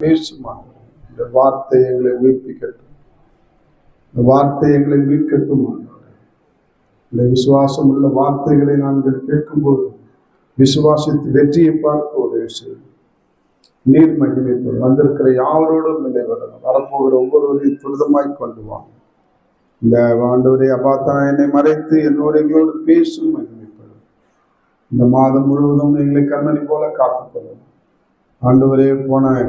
பேசுமா. இந்த வார்த்தை எங்களை உயிர்ப்பிக்கட்டும், இந்த வார்த்தை எங்களை மீட்கட்டும். இந்த விசுவாசம் உள்ள வார்த்தைகளை நாங்கள் கேட்கும்போது விசுவாசித்து வெற்றியை பார்க்க உதவி செய்யும். நீர் மகிமைப்படும். வந்திருக்கிற யாவரோடும் நிலைவரணும். வரப்போகிற ஒவ்வொருவரையும் துரிதமாய் கொண்டு வாங்க. இந்த ஆண்டவரே அபாத்தா என்னை மறைத்து என்னோட எங்களோடு பேசும் மகிமைப்படும். இந்த மாதம் முழுவதும் எங்களை கண்ணனி போல காத்துக்கொள்ளும். ஆண்டவரே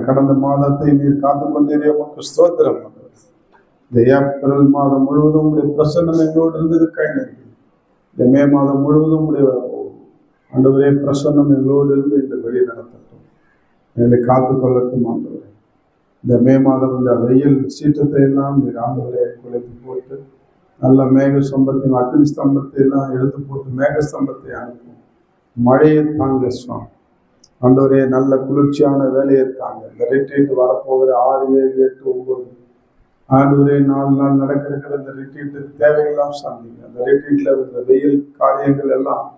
கடந்த மாதத்தை நீர் காத்துக்கொண்டீரே, உமக்கு ஸ்தோத்திரம். இந்த ஏப்ரல் மாதம் முழுவதும் உடைய பிரசன்னம் எங்களோடு இருந்தது கைநன்றி. இந்த மே மாதம் முழுவதும் உடைய ஆண்டவரே பிரசன்னம் எங்களோடு இருந்து எங்களை வெளியே நடத்தட்டும், எங்களை காத்துக்கொள்ளட்டும். ஆண்டவரே இந்த மே மாதம் இந்த வெயில் சீற்றத்தை எல்லாம் நீர் ஆண்டவரே குலைத்து போட்டு நல்ல மேக ஸ்தம்பத்தையும் அக்னி ஸ்தம்பத்தை எல்லாம் எடுத்து போட்டு மேக ஸ்தம்பத்தை அனுப்பும். மழையை தாங்க சுவாமி. ஆண்டவரே நல்ல குளிர்ச்சியான வேலையை தாங்க. இந்த ரிட்ரீட் வரப்போகிற 6, 7, 8, 9 ஆண்டவரே 4 நாள் நடக்கிற இந்த ரிட்ரீட்டு தேவையெல்லாம் சாந்திங்க. அந்த ரிட்ரீட்ல இந்த வெயில் காரியங்கள் எல்லாம்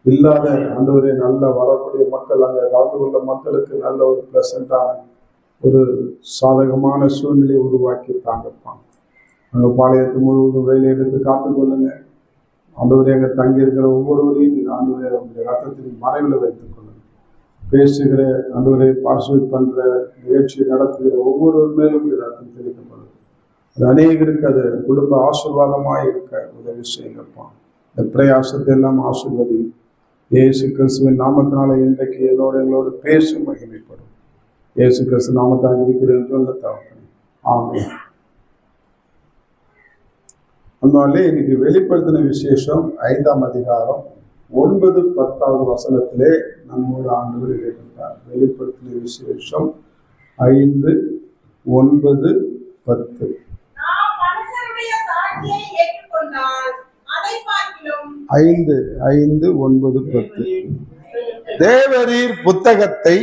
இல்லாத ஆண்டவரே நல்ல வரக்கூடிய மக்கள், அங்கே கலந்து கொள்ள மக்களுக்கு நல்ல ஒரு பிளசண்டான ஒரு சாதகமான சூழ்நிலையை உருவாக்கி தாங்கப்பாங்க. அங்கே பாளையத்து முழுவதும் வேலை எடுத்து காத்துக்கொள்ளுங்க. ஆண்டவரே அங்கே தங்கியிருக்கிற ஒவ்வொருவரையும் ஆண்டவரே அவங்களுடைய ரத்தத்தின் மறைவில் வைத்துக் கொள்ளுங்க. பேசுகிற ஆண்டவரை பார்ட்டிசிபேட் பண்ணுற நிகழ்ச்சியை நடத்துகிற ஒவ்வொருவர் மேலும் ரத்தம் தெளிக்கப்படும். அது அநேகருக்கு அது குடும்ப ஆசீர்வாதமாக இருக்க உதவி செய்யுங்கப்பா. இந்த பிரயாசத்தை எல்லாம் ஆசீர்வதியும். இயேசு கிறிஸ்துவின் நாமத்தினால இன்றைக்கு எங்களோடு பேசும் மகிமைப்படும். இயேசு கிறிஸ்து நாமத்தை இருக்கிறேன் சொல்ல தவறு. ஆமென். அதனாலே இன்னைக்கு வெளிப்படுத்தின விசேஷம் 5ஆம் அதிகாரம் 9, 10வது வசனத்திலே நம்மோடு ஆண்டவர் இடைப்பட்டார். வெளிப்படுத்தின விசேஷம் 5, 9, 10. 5, 5, 9, 10. தேவரீர் புத்தகத்தை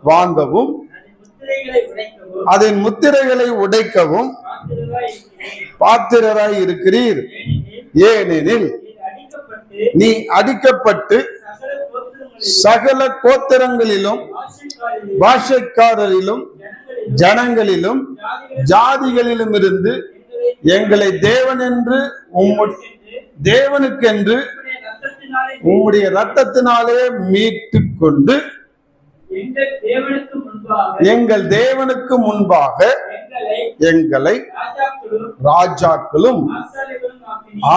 வாங்கவும் அதன் முத்திரைகளை உடைக்கவும் பாத்திரராய் இருக்கிறீர். ஏனெனில் நீ அடிக்கப்பட்டு சகல கோத்திரங்களிலும் பாஷைக்காரரிலும் ஜனங்களிலும் ஜாதிகளிலும் இருந்து எங்களை தேவனுக்கென்று உம்முடைய இரத்தத்தினாலே மீட்டு கொண்டு எங்கள் தேவனுக்கு முன்பாக எங்களை ராஜாக்களும்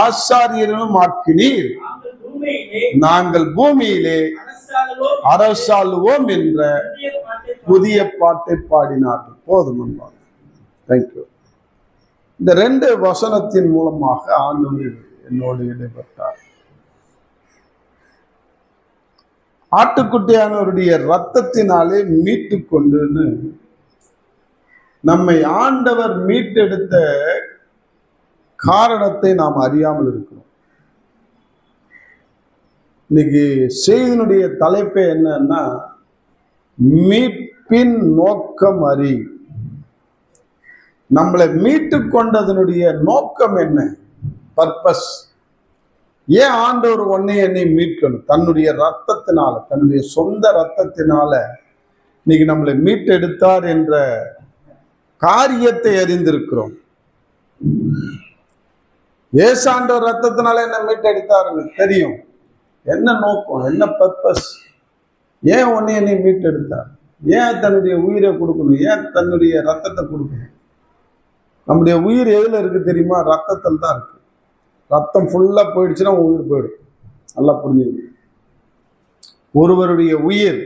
ஆசாரியர்களும் ஆக்கினீர். நாங்கள் பூமியிலே அரசாளுவோம் என்ற புதிய பாட்டை பாடினார்கள். போதும். தேங்க்யூ. இந்த 2 வசனத்தின் மூலமாக ஆண்டவர் என்னோடு இடைப்பட்டார். ஆட்டுக்குட்டியானவருடைய இரத்தத்தினாலே மீட்டு கொண்டுன்னு நம்மை ஆண்டவர் மீட்டெடுத்த காரணத்தை நாம் அறியாமல் இருக்கிறோம். இன்னைக்கு செய்தியினுடைய தலைப்பே என்னன்னா, மீட்பின் நோக்கம் அறி. நம்மளை மீட்டு கொண்டதனுடைய நோக்கம் என்ன? பர்பஸ். ஏன் ஆண்டவர் என்னை மீட்கணும்? தன்னுடைய ரத்தத்தினால, தன்னுடைய சொந்த ரத்தத்தினால இன்னைக்கு நம்மளை மீட்டெடுத்தார் என்ற காரியத்தை அறிந்திருக்கிறோம். ஏசாண்டவர் ரத்தத்தினால என்ன மீட்டெடுத்தாருன்னு தெரியும். என்ன நோக்கம், என்ன பர்பஸ்? ஏன் என்னை மீட்டெடுத்தார்? ஏன் தன்னுடைய உயிரை கொடுக்கணும்? ஏன் தன்னுடைய ரத்தத்தை கொடுக்கணும்? நம்முடைய உயிர் எதுல இருக்கு தெரியுமா? ரத்தத்தில் தான் இருக்கு. ரத்தம் ஃபுல்லா போயிடுச்சுன்னா உயிர் போயிடும். நல்லா புரிஞ்சுக்கணும். ஒருவருடைய உயிர்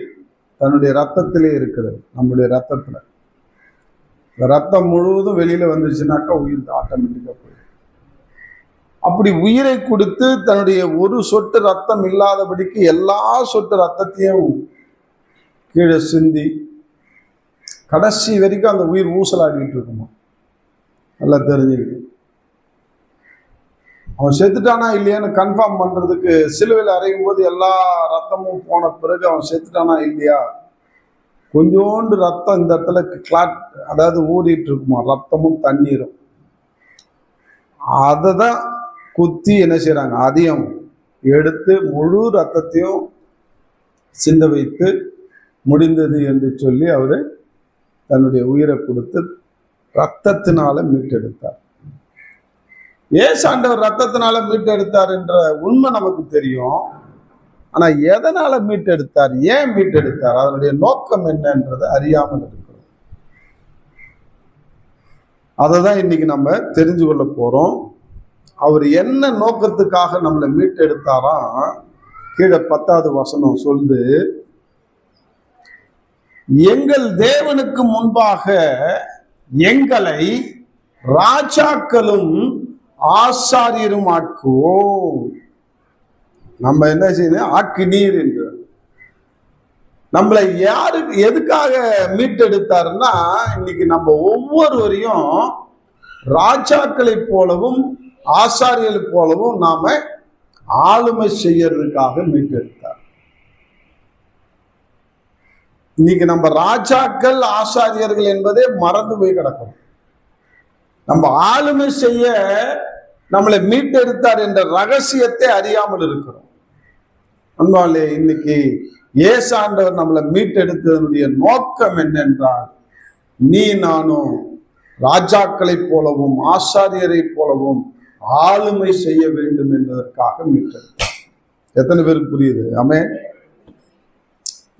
தன்னுடைய ரத்தத்திலே இருக்கிறது. நம்முடைய ரத்தத்துல இந்த ரத்தம் முழுவதும் வெளியில வந்துருச்சுனாக்கா உயிர் ஆட்டோமேட்டிக்கா போயிடும். அப்படி உயிரை கொடுத்து தன்னுடைய ஒரு சொட்டு ரத்தம் இல்லாதபடிக்கு எல்லா சொட்டு ரத்தத்தையும் கீழே சிந்தி கடைசி வரைக்கும் அந்த உயிர் ஊசலாடிட்டு இருக்குமா? நல்லா தெரிஞ்சுக்க. அவன் செத்துட்டானா இல்லையான்னு கன்ஃபார்ம் பண்றதுக்கு சிலுவையில் அறையும் போது எல்லா ரத்தமும் போன பிறகு அவன் செத்துட்டானா இல்லையா, கொஞ்சோண்டு ரத்தம் இந்த இடத்துல கிளாட், அதாவது ஊறிட்டு இருக்குமா, ரத்தமும் தண்ணீரும். அதை தான் குத்தி என்ன செய்யறாங்க, அதையும் எடுத்து முழு ரத்தத்தையும் சிந்த வைத்து முடிந்தது என்று சொல்லி அவரு தன்னுடைய உயிரை கொடுத்து ரத்தத்தினால மீட்டெடுத்தார். இயேசு ஆண்டவர் ரத்தத்தினால மீட்டெடுத்தார் என்ற உண்மை நமக்கு தெரியும். ஆனா எதனால மீட்டெடுத்தார், ஏன் மீட்டெடுத்தார், அதனுடைய நோக்கம் என்னன்றது அறியாமல் இருக்கிறோம். அதை தான் இன்னைக்கு நம்ம தெரிஞ்சு கொள்ள போறோம். அவர் என்ன நோக்கத்துக்காக நம்மளை மீட்டெடுத்தாராம், கீழே 10வது வசனம் சொல்லுது, எங்கள் தேவனுக்கு முன்பாக எங்களை ராஜாக்களும் ஆசாரியரும் ஆக்குவோம். நம்ம என்ன செய்யணும், ஆக்கினீர் என்று. நம்மளை யாருக்கு எதுக்காக மீட்டெடுத்தாருன்னா, இன்னைக்கு நம்ம ஒவ்வொருவரையும் ராஜாக்களை போலவும் ஆசாரியர்களை போலவும் நாம ஆளுமை செய்யறதுக்காக மீட்டெடுத்தார். இன்னைக்கு நம்ம ராஜாக்கள் ஆசாரியர்கள் என்பதே மறந்து போய் கிடக்கும். நம்ம ஆளுமை செய்ய நம்மளை மீட்டெடுத்தார் என்ற ரகசியத்தை அறியாமல் இருக்கிறோம். அன்பாலே, இன்னைக்கு இயேசு ஆண்டவர் நம்மளை மீட்டெடுத்ததனுடைய நோக்கம் என்னென்றால், நீ நானும் ராஜாக்களை போலவும் ஆசாரியரை போலவும் ஆளுமை செய்ய வேண்டும் என்பதற்காக மீட்டெடுத்தார். எத்தனை பேருக்கு புரியுது? ஆமென்.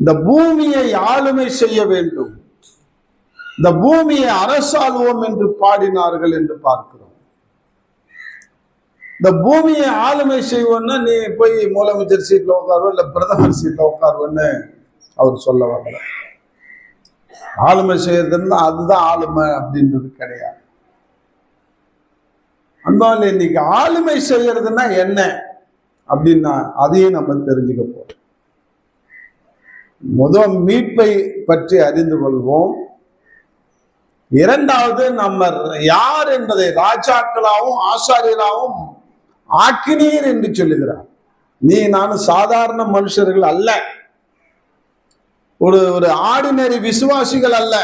இந்த பூமியை ஆளுமை செய்ய வேண்டும், இந்த பூமியை அரசாளுவோம் என்று பாடினார்கள் என்று பார்க்கிறோம். இந்த பூமியை ஆளுமை செய்வோம்னா நீ போய் முதலமைச்சர் சீட்ல உட்காருவோம், இல்ல பிரதமர் சீட்ல உட்காருவோன்னு அவர் சொல்ல வரல. ஆளுமை செய்யறதுன்னா அதுதான் ஆளுமை அப்படின்றது கிடையாது. அன்பால, இன்னைக்கு ஆளுமை செய்யறதுன்னா என்ன அப்படின்னா அதையும் நம்ம தெரிஞ்சுக்க போறோம். முதல் மீட்பை பற்றி அறிந்து கொள்வோம். இரண்டாவது, நம்ம யார் என்பதை ராஜாக்களாகவும் ஆசாரியராகவும் ஆக்கினீர் என்று சொல்லுகிறார். நீ நானும் சாதாரண மனுஷர்கள் அல்ல, ஒரு ஆர்டினரி விசுவாசிகள் அல்ல.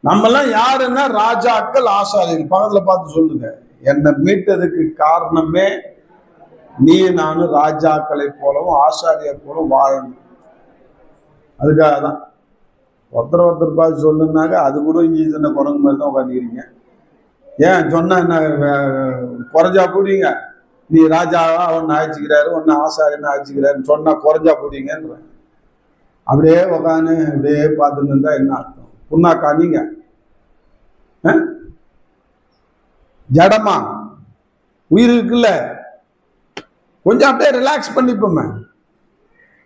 நம்மெல்லாம் யாருன்னா ராஜாக்கள் ஆசாரியர்கள். பக்கத்துல பார்த்து சொல்லுங்க, என்னை மீட்டதுக்கு காரணமே நீ நானும் ராஜாக்களை போலவும் ஆசாரியர் போலவும் வாழணும். அதுக்காக தான் ஒருத்தர் பார்த்து சொல்லுனாக்க அது கூட இஞ்சி சின்ன குரங்கு மாதிரி தான் உட்காந்துக்கிறீங்க. ஏன் சொன்ன என்ன குறைஞ்சா போடுவீங்க? நீ ராஜாவா ஒன்னு ஆயிச்சுக்கிறாரு, ஒன்னு ஆசாரியன்னு ஆயிச்சுக்கிறாருன்னு சொன்னா குறைஞ்சா போடுவீங்கன்ற. அப்படியே உக்காந்து அப்படியே பார்த்துட்டு இருந்தா என்ன அர்த்தம்? புண்ணாக்கா நீங்க ஜடமா? உயிர் இருக்குல்ல, கொஞ்சம் அப்படியே ரிலாக்ஸ் பண்ணிப்போமே.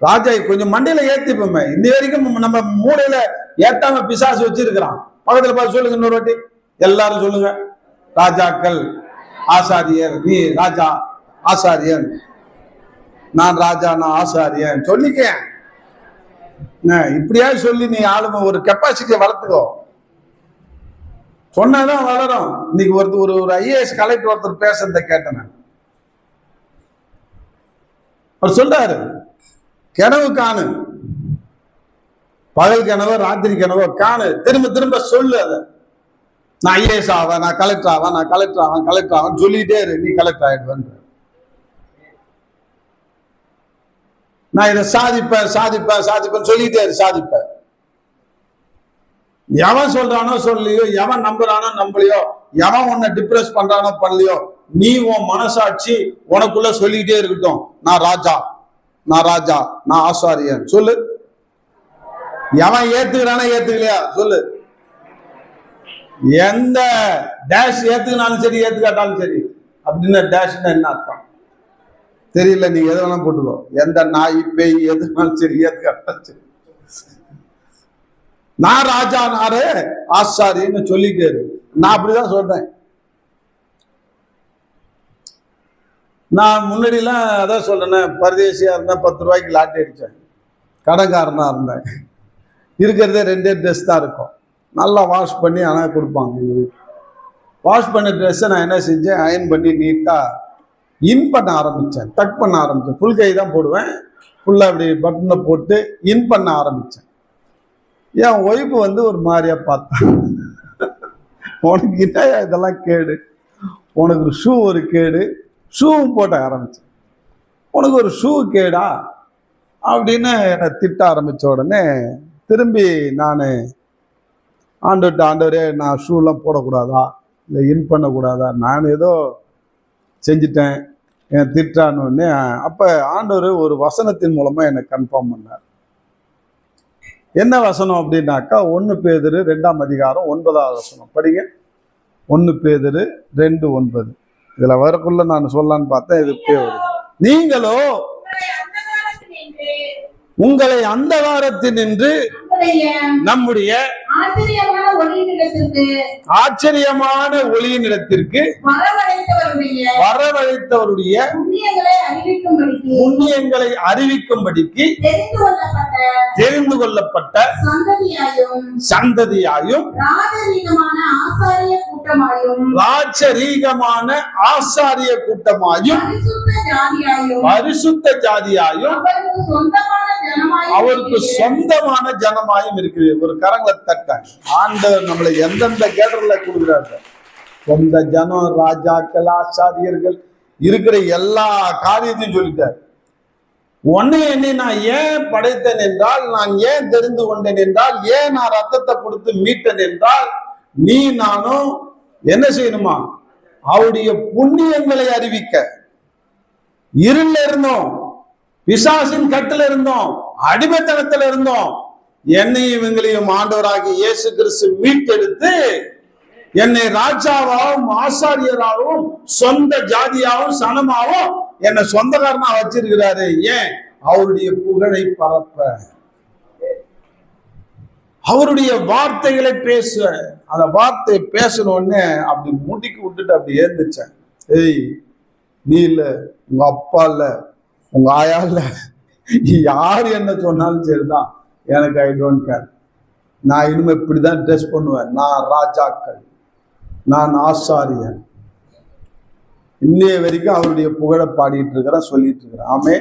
ராஜா கொஞ்சம் மண்டையில ஏத்திப்போமே. இந்த வரைக்கும் நம்ம மூளையில ஏத்தாம பிசாசு வச்சிருக்கிறான். பக்கத்துல பார்த்து சொல்லுங்க, இன்னொரு வாட்டி எல்லாரும் சொல்லுங்க, ராஜாக்கள் ஆசாரியர். நீ ராஜா ஆசாரியன், நான் ராஜா நான் ஆசாரியன் சொல்லிக்க. இப்படியா சொல்லி நீ ஆளுமை ஒரு கெப்பாசிட்டியை வளர்த்துக்கோ. சொன்னாதான் வளரும். இன்னைக்கு ஒரு ஐஏஎஸ் கலெக்டர் ஒருத்தர் பேசுறத கேட்டேன். அவர் சொல்றாரு, கனவு காணு, பகல் கனவோ ராத்திரி கனவோ காணு, திரும்ப திரும்ப சொல்லு. அத நான் ஐஏஎஸ் ஆவேன், நான் கலெக்டர் ஆவேன், நான் கலெக்டர் ஆவேன், கலெக்டர் ஆவேன் சொல்லிட்டே இரு, நீ கலெக்டர் ஆயிடுவேன். நான் இதை சாதிப்பேன் சாதிப்பேன் சாதிப்பேன் சொல்லிட்டே இரு, சாதிப்பேன். எவன் சொல்றானோ சொல்லியோ, எவன் நம்புறானோ நம்பலையோ, எவன் உன்னை டிப்ரெஸ் பண்றானோ பண்ணலையோ, நீ உன் மனசாட்சி உனக்குள்ள சொல்லிக்கிட்டே இருக்கட்டும், நான் ராஜா நான் ராஜா நான் ஆசாரியன் சொல்லு. எவன் ஏத்துக்கிறானா ஏத்துக்கலையா சொல்லு. எந்த டேஷ் ஏத்துக்கினாலும் சரி ஏத்துக்காட்டாலும் சரி. அப்படின்னு டேஷ்னா என்ன அர்த்தம் தெரியல, நீங்க எது வேணா போட்டுக்கோ. எந்த நாய் பேய் எதுனாலும் சரி ஏத்துக்காட்டாலும் சரி. நான் ராஜா நாரு ஆசாரின்னு சொல்லிட்டே இருக்கு. நான் அப்படிதான் சொல்றேன். நான் முன்னாடிலாம் அதான் சொல்றேன், பரதேசியா இருந்தேன், 10 ரூபாய்க்கு லாட்டி அடித்தேன், கடன்காரனா இருந்தேன். இருக்கிறதே 2 ட்ரெஸ் தான் இருக்கும், நல்லா வாஷ் பண்ணி ஆனால் கொடுப்பாங்க எங்கள் வீட்டு. வாஷ் பண்ண ட்ரெஸ்ஸை நான் என்ன செஞ்சேன், அயன் பண்ணி நீட்டாக இன் பண்ண ஆரம்பித்தேன், டக் பண்ண ஆரம்பித்தேன். ஃபுல் கை தான் போடுவேன், ஃபுல்லாக அப்படி பட்டனை போட்டு இன் பண்ண ஆரம்பித்தேன். என் ஒய்ஃபு ஒரு மாதிரியா பார்த்தான், உனக்கு கிட்ட இதெல்லாம் கேடு, உனக்கு ஒரு ஷூ ஒரு கேடு, ஷூவும் போட்ட ஆரம்பிச்சேன். உனக்கு ஒரு ஷூ கேடா அப்படின்னு என்னை திட்ட ஆரம்பித்த உடனே திரும்பி நான் ஆண்டவரே நான் ஷூலாம் போடக்கூடாதா, இல்லை இன் பண்ணக்கூடாதா, நான் ஏதோ செஞ்சிட்டேன் என் திட்டானோடனே அப்போ ஆண்டவர் ஒரு வசனத்தின் மூலமாக என்னை கன்ஃபார்ம் பண்ணார். என்ன வசனம் அப்படின்னாக்கா 1 பேதுரு 2ஆம் அதிகாரம் 9வது வசனம் படிங்க. 1 பேதுரு 2:9. இதில் வரக்குள்ள நான் சொல்லலான்னு பார்த்தேன், இது வருது. நீங்களோ உங்களை அந்தகாரத்தினின்று நம்முடைய ஆச்சரியமான ஒளியினிடத்திற்கு வரவழைத்தவருடைய புண்ணியங்களை அறிவிக்கும்படிக்கு தெரிந்து கொள்ளப்பட்ட சந்ததியாயும் ராஜரீகமான ஆசாரிய கூட்டமாயும் பரிசுத்த ஜாதியாயும் அவருக்கு சொந்தமான ஜனமாயும் இருக்குது. ஒரு கரங்களை தட்ட ஆண்டவர் நம்மளை எந்தெந்த கேடர்ல கொடுக்கிறார்கள். சொந்த ஜனம், ராஜாக்கள், ஆசாரியர்கள் இருக்கிற எல்லா காரியத்தையும் சொல்லிட்டார். உன்னை என்னை நான் ஏன் படைத்தேன் என்றால், நான் ஏன் தெரிந்து கொண்டேன் என்றால், ஏன் நான் ரத்தத்தை கொடுத்து மீட்டேன் என்றால், நீ நானும் என்ன செய்யணுமா, அவருடைய புண்ணியங்களை அறிவிக்க. இருள இருந்தோம், பிசாசின் கட்டில இருந்தோம், அடிமைத்தனத்துல இருந்தோம். என்னையும் இவங்களையும் ஆண்டவராகிய இயேசு கிறிஸ்து மீட்டெடுத்து என்னை ராஜாவாகவும் ஆசாரியராகவும் சொந்த ஜாதியாகவும் சனமாகவும் என்னை சொந்தக்காரனா வச்சிருக்கிறாரு. ஏன்? அவருடைய புகழை பரப்ப, அவருடைய வார்த்தைகளை பேச. அந்த வார்த்தை பேசணும்னு அப்படி முட்டிக்கு விட்டுட்டு அப்படி ஏந்துச்சேன். ஏய், நீ இல்ல, உங்க அப்பா இல்ல, உங்க ஆயா இல்ல, யார் என்ன சொன்னாலும் சரிதான், எனக்கு ஐ டோன்ட் கேர். நான் இனிமே இப்படிதான் ட்ரெஸ் பண்ணுவேன். நான் ராஜாக்கள், நான் ஆசாரியன். இன்னைய வரைக்கும் அவருடைய புகழை பாடிட்டு இருக்கிறேன், சொல்லிட்டு இருக்கிறேன். ஆமே.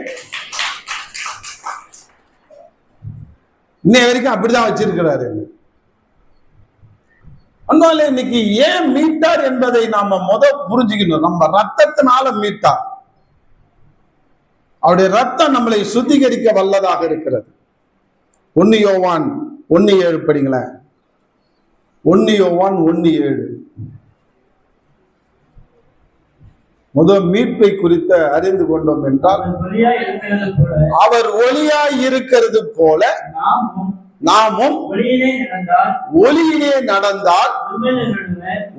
இன்னைய வரைக்கும் அப்படிதான் வச்சிருக்கிறாரு. அதனால இன்னைக்கு ஏன் மீட்டார் என்பதை நாம புரிஞ்சுக்கணும். நம்ம ரத்தத்தினால மீட்டார். அவருடைய ரத்தம் நம்மளை சுத்திகரிக்க வல்லதாக இருக்கிறது. 1 யோவான் 1:7 படிங்களேன். 1 யோவான் 1:7. முதல் மீட்பை குறித்த அறிந்து கொண்டோம் என்றால், அவர் ஒளியாய் இருக்கிறது போல நாமும் ஒளியிலே நடந்தால்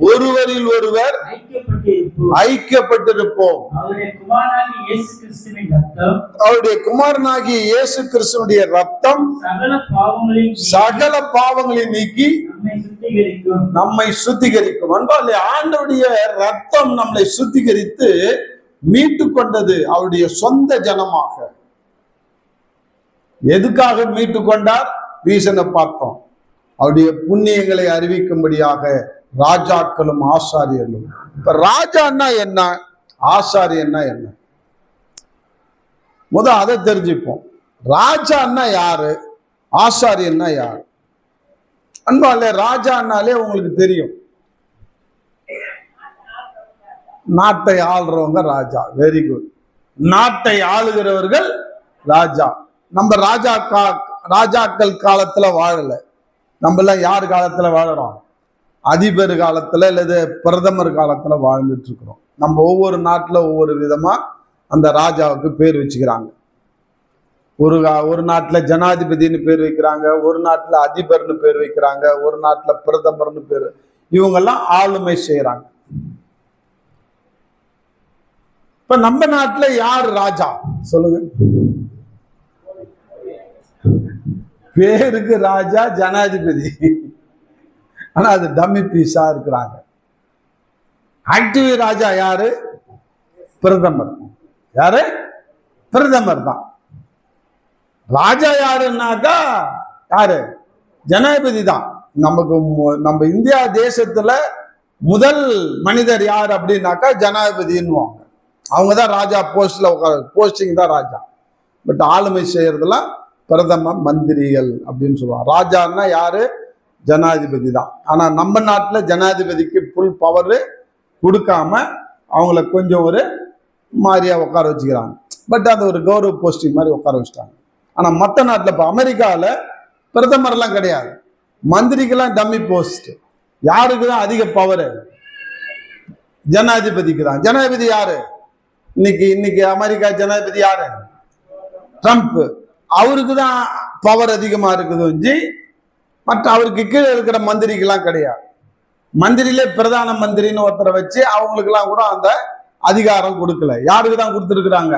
ஒருவரில் ஒருவர் ஐக்கியப்பட்டிருப்போம். அவருடைய குமாரனாகிய இயேசு கிறிஸ்துவினுடைய ரத்தம் சகல பாவங்களை நீக்கி நம்மை சுத்திகரிக்கும். அன்பாலே, ஆண்டவருடைய ரத்தம் நம்மை சுத்திகரித்து மீட்டு கொண்டது அவருடைய சொந்த ஜனமாக. எதுக்காக மீட்டு கொண்டார்? ரீசனை பார்த்தோம். அவருடைய புண்ணியங்களை அறிவிக்கும்படியாக ராஜாக்களும் ஆசாரியர்களும். இப்ப ராஜான்னா என்ன, ஆசாரியன்னா என்ன, அதை தெரிஞ்சுப்போம். ராஜான்னா யாரு, ஆசாரியன்னா யாரு? அன்பாலே, ராஜான்னாலே உங்களுக்கு தெரியும், நாட்டை ஆளுறவங்க ராஜா. Very good. நாட்டை ஆளுகிறவர்கள் ராஜா. நம்ம ராஜாக்கள் காலத்துல வாழல. நம்ம எல்லாம் யார் காலத்துல வாழறோம்? அதிபர் காலத்துல அல்லது பிரதமர் காலத்துல வாழ்ந்துட்டு இருக்கிறோம். நம்ம ஒவ்வொரு நாட்டுல ஒவ்வொரு விதமா அந்த ராஜாவுக்கு பேர் வச்சுக்கிறாங்க. ஒரு நாட்டுல ஜனாதிபதினு பேர் வைக்கிறாங்க, ஒரு நாட்டுல அதிபர்னு பேர் வைக்கிறாங்க, ஒரு நாட்டுல பிரதமர்னு பேர். இவங்கெல்லாம் ஆளுமை செய்யறாங்க. இப்ப நம்ம நாட்டுல யார் ராஜா சொல்லுங்க? பேருக்கு ராஜா, ஜனாதிபதி. ஆனா அது டம்மி பீஸா இருக்கிறாங்க. ஆக்டிவ் ராஜா யாரு? பிரதமர். யாரு? பிரதமர் தான். ராஜா யாருன்னாக்கா யாரு? ஜனாதிபதி தான். நம்ம இந்தியா தேசத்துல முதல் மனிதர் யார் அப்படின்னாக்கா ஜனாதிபதின்னுவாங்க. அவங்கதான் ராஜா போஸ்ட்ல உட்கார, போஸ்டிங் தான் ராஜா. பட் ஆளுமை செய்யறதுலாம் பிரதம மந்திரிகள் அப்படின்னு சொல்லுவாங்க. ராஜான்னா யாரு? ஜனாதிபதி தான். ஆனா நம்ம நாட்டுல ஜனாதிபதிக்கு ஃபுல் பவர் கொடுக்காம அவங்கள கொஞ்சம் ஒரு மாதிரியா உட்கார வச்சுக்கிறாங்க. பட் அது ஒரு கௌரவ போஸ்டிங் மாதிரி உட்கார வச்சுட்டாங்க. ஆனா மற்ற நாட்டுல, இப்ப அமெரிக்காவில் பிரதமர்லாம் கிடையாது. மந்திரிக்கெல்லாம் டம்மி போஸ்ட். யாருக்குதான் அதிக பவர்? ஜனாதிபதிக்கு தான். ஜனாதிபதி யாரு? இன்னைக்கு அமெரிக்கா ஜனாதிபதி யாரு? ட்ரம்ப். அவருக்கு தான் பவர் அதிகமா இருக்குது. மற்ற அவருக்கு கீழே இருக்கிற மந்திரிக்கெல்லாம் கிடையாது. மந்திரியிலே பிரதான மந்திரின்னு ஒருத்தரை வச்சு அவங்களுக்கெல்லாம் கூட அந்த அதிகாரம் கொடுக்கல. யாருக்கு தான் கொடுத்துருக்குறாங்க?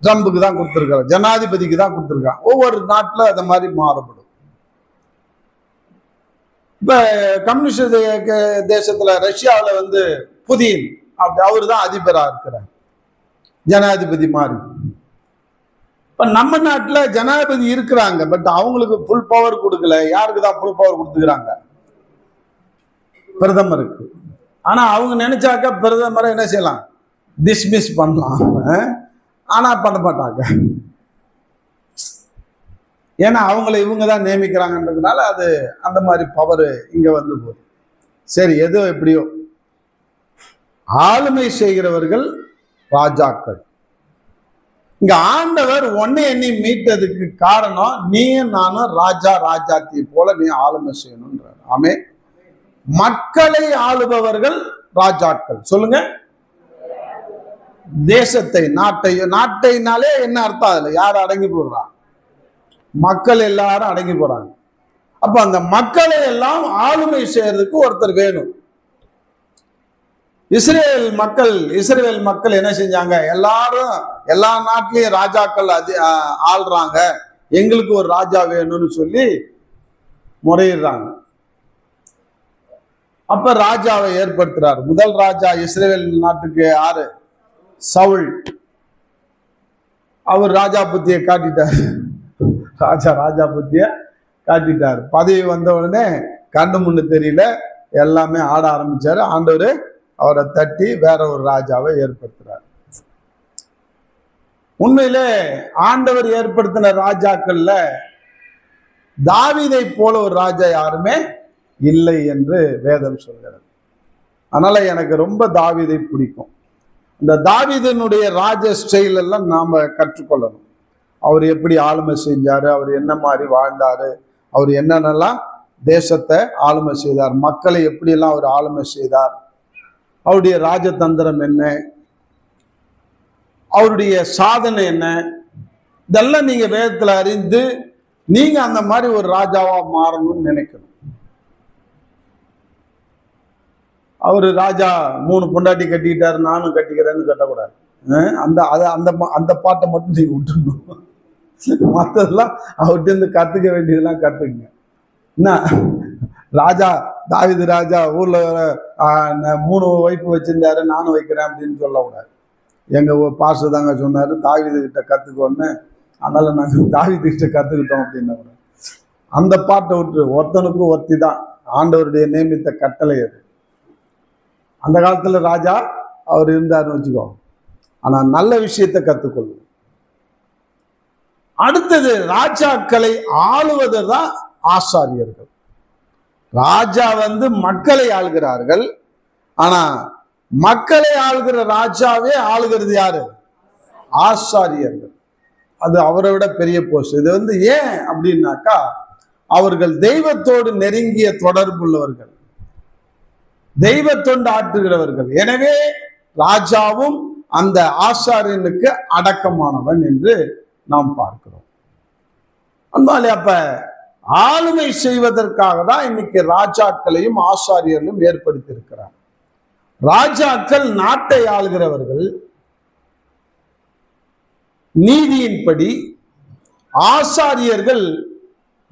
ட்ரம்புக்கு தான் கொடுத்துருக்காங்க, ஜனாதிபதிக்கு தான் கொடுத்துருக்காங்க. ஒவ்வொரு நாட்டில் அந்த மாதிரி மாறுபடும். இப்ப கம்யூனிஸ்ட் தேசத்துல ரஷ்யாவில் புதின் அப்படி அவரு தான் அதிபராக இருக்கிறார், ஜனாதிபதி மாதிரி. இப்ப நம்ம நாட்டுல ஜனாதிபதி இருக்கிறாங்க, பட் அவங்களுக்கு ஃபுல் பவர் கொடுக்கல. யாருக்கு தான் ஃபுல் பவர் கொடுத்துக்கிறாங்க? பிரதமருக்கு. ஆனா அவங்க நினைச்சாக்க பிரதமரை என்ன செய்யலாம்? டிஸ்மிஸ் பண்ணலாம். ஆனா பண்ண மாட்டாங்க. ஏன்னா அவங்களை இவங்க தான் நியமிக்கிறாங்கன்றதுனால அது அந்த மாதிரி பவர் இங்க போகுது. சரி, எதோ எப்படியோ ஆளுமை செய்கிறவர்கள் ராஜாக்கள். இங்க ஆண்டவர் ஒன்னே எண்ணி மீட்டதுக்கு காரணம், நீயும் நானும் ராஜா ராஜாத்தி போல நீ ஆளுமை செய்யணும்ன்றார். ஆமே. மக்களை ஆளுபவர்கள் ராஜாக்கள். சொல்லுங்க. தேசத்தை, நாட்டைனாலே என்ன அர்த்தம்? அதுல யார் அடங்கி போடுறா? மக்கள் எல்லாரும் அடங்கி போறாங்க. அப்ப அந்த மக்களை எல்லாம் ஆளுமை செய்யறதுக்கு ஒருத்தர் வேணும். இஸ்ரேல் மக்கள் என்ன செஞ்சாங்க? எல்லாரும் எல்லா நாட்டிலையும் ராஜாக்கள் ஆள்றாங்க, எங்களுக்கு ஒரு ராஜா வேணும்னு சொல்லி முறையிடுறாங்க. அப்ப ராஜாவை ஏற்படுத்துறாரு. முதல் ராஜா இஸ்ரேல் நாட்டுக்கு யாரு? சவுல். அவர் ராஜா புத்தியை காட்டிட்டார். ராஜா புத்திய காட்டிட்டார். பதவி வந்த உடனே கண்ணு முன்னு தெரியல, எல்லாமே ஆட ஆரம்பிச்சாரு. ஆண்டவர் அவரை தட்டி வேற ஒரு ராஜாவை ஏற்படுத்துறார். உண்மையிலே ஆண்டவர் ஏற்படுத்தின ராஜாக்கள்ல தாவீதை போல ஒரு ராஜா யாருமே இல்லை என்று வேதம் சொல்கிறது. அதனால எனக்கு ரொம்ப தாவீதை பிடிக்கும். இந்த தாவீதனுடைய ராஜ ஸ்டைல் எல்லாம் நாம கற்றுக்கொள்ளணும். அவர் எப்படி ஆளுமை செஞ்சாரு, அவர் என்ன மாதிரி வாழ்ந்தாரு, அவர் என்னென்னலாம் தேசத்தை ஆளுமை செய்தார், மக்களை எப்படியெல்லாம் அவர் ஆளுமை செய்தார், அவருடைய ராஜதந்திரம் என்ன, அவருடைய சாதனை என்ன, இதெல்லாம் நீங்க வேதத்துல அறிந்து நீங்க அந்த மாதிரி ஒரு ராஜாவா மாறணும்னு நினைக்கணும். அவரு ராஜா 3 பொண்டாட்டி கட்டிக்கிட்டாரு, நானும் கட்டிக்கிறேன்னு கட்டக்கூடாது. அந்த பாட்டை மட்டும் நீங்க விட்டுணும். மற்றதெல்லாம் அவர்கிட்ட இருந்து கத்துக்க வேண்டியதெல்லாம் கத்துக்குங்க. என்ன ராஜா தாவீது ராஜா ஊர்ல 3 ஒய்ஃப் வச்சிருந்தாரு, நானும் வைக்கிறேன் அப்படின்னு சொல்லக்கூடாது. எங்க பாஸ்டர் தாங்க சொன்னாரு தாவீது கிட்ட கத்துக்கோன்னு, அதனால நாங்க தாவீது கிட்ட கத்துக்கிட்டோம் அப்படின்னா கூட அந்த பாட்டை விட்டு ஒருத்தனுக்கும் ஒருத்தி தான் ஆண்டவருடைய நியமித்த கட்டளை அது. அந்த காலத்துல ராஜா அவர் இருந்தாருன்னு வச்சுக்கோ. ஆனா நல்ல விஷயத்தை கத்துக்கொள்ளும். அடுத்தது ராஜாக்களை ஆளுவது தான் ஆசாரியர்கள். ராஜா மக்களை ஆளுகிறார்கள். ஆனா மக்களை ஆளுகிற ராஜாவே ஆளுகிறது யாரு? ஆசாரியர்கள். அது அவரை விட பெரிய போஸ்ட். இது ஏன் அப்படின்னாக்கா, அவர்கள் தெய்வத்தோடு நெருங்கிய தொடர்புள்ளவர்கள், தெய்வ தொண்டு ஆற்றுகிறவர்கள். எனவே ராஜாவும் அந்த ஆசாரியனுக்கு அடக்கமானவன் என்று நாம் பார்க்கிறோம். அன்பாலே, அப்ப ஆளுமை செய்வதற்காக தான் இன்னைக்கு ராஜாக்களையும் ஆசாரியர்களும் ஏற்படுத்தி இருக்கிறார். ராஜாக்கள் நாட்டை ஆளுகிறவர்கள் நீதியின்படி, ஆசாரியர்கள்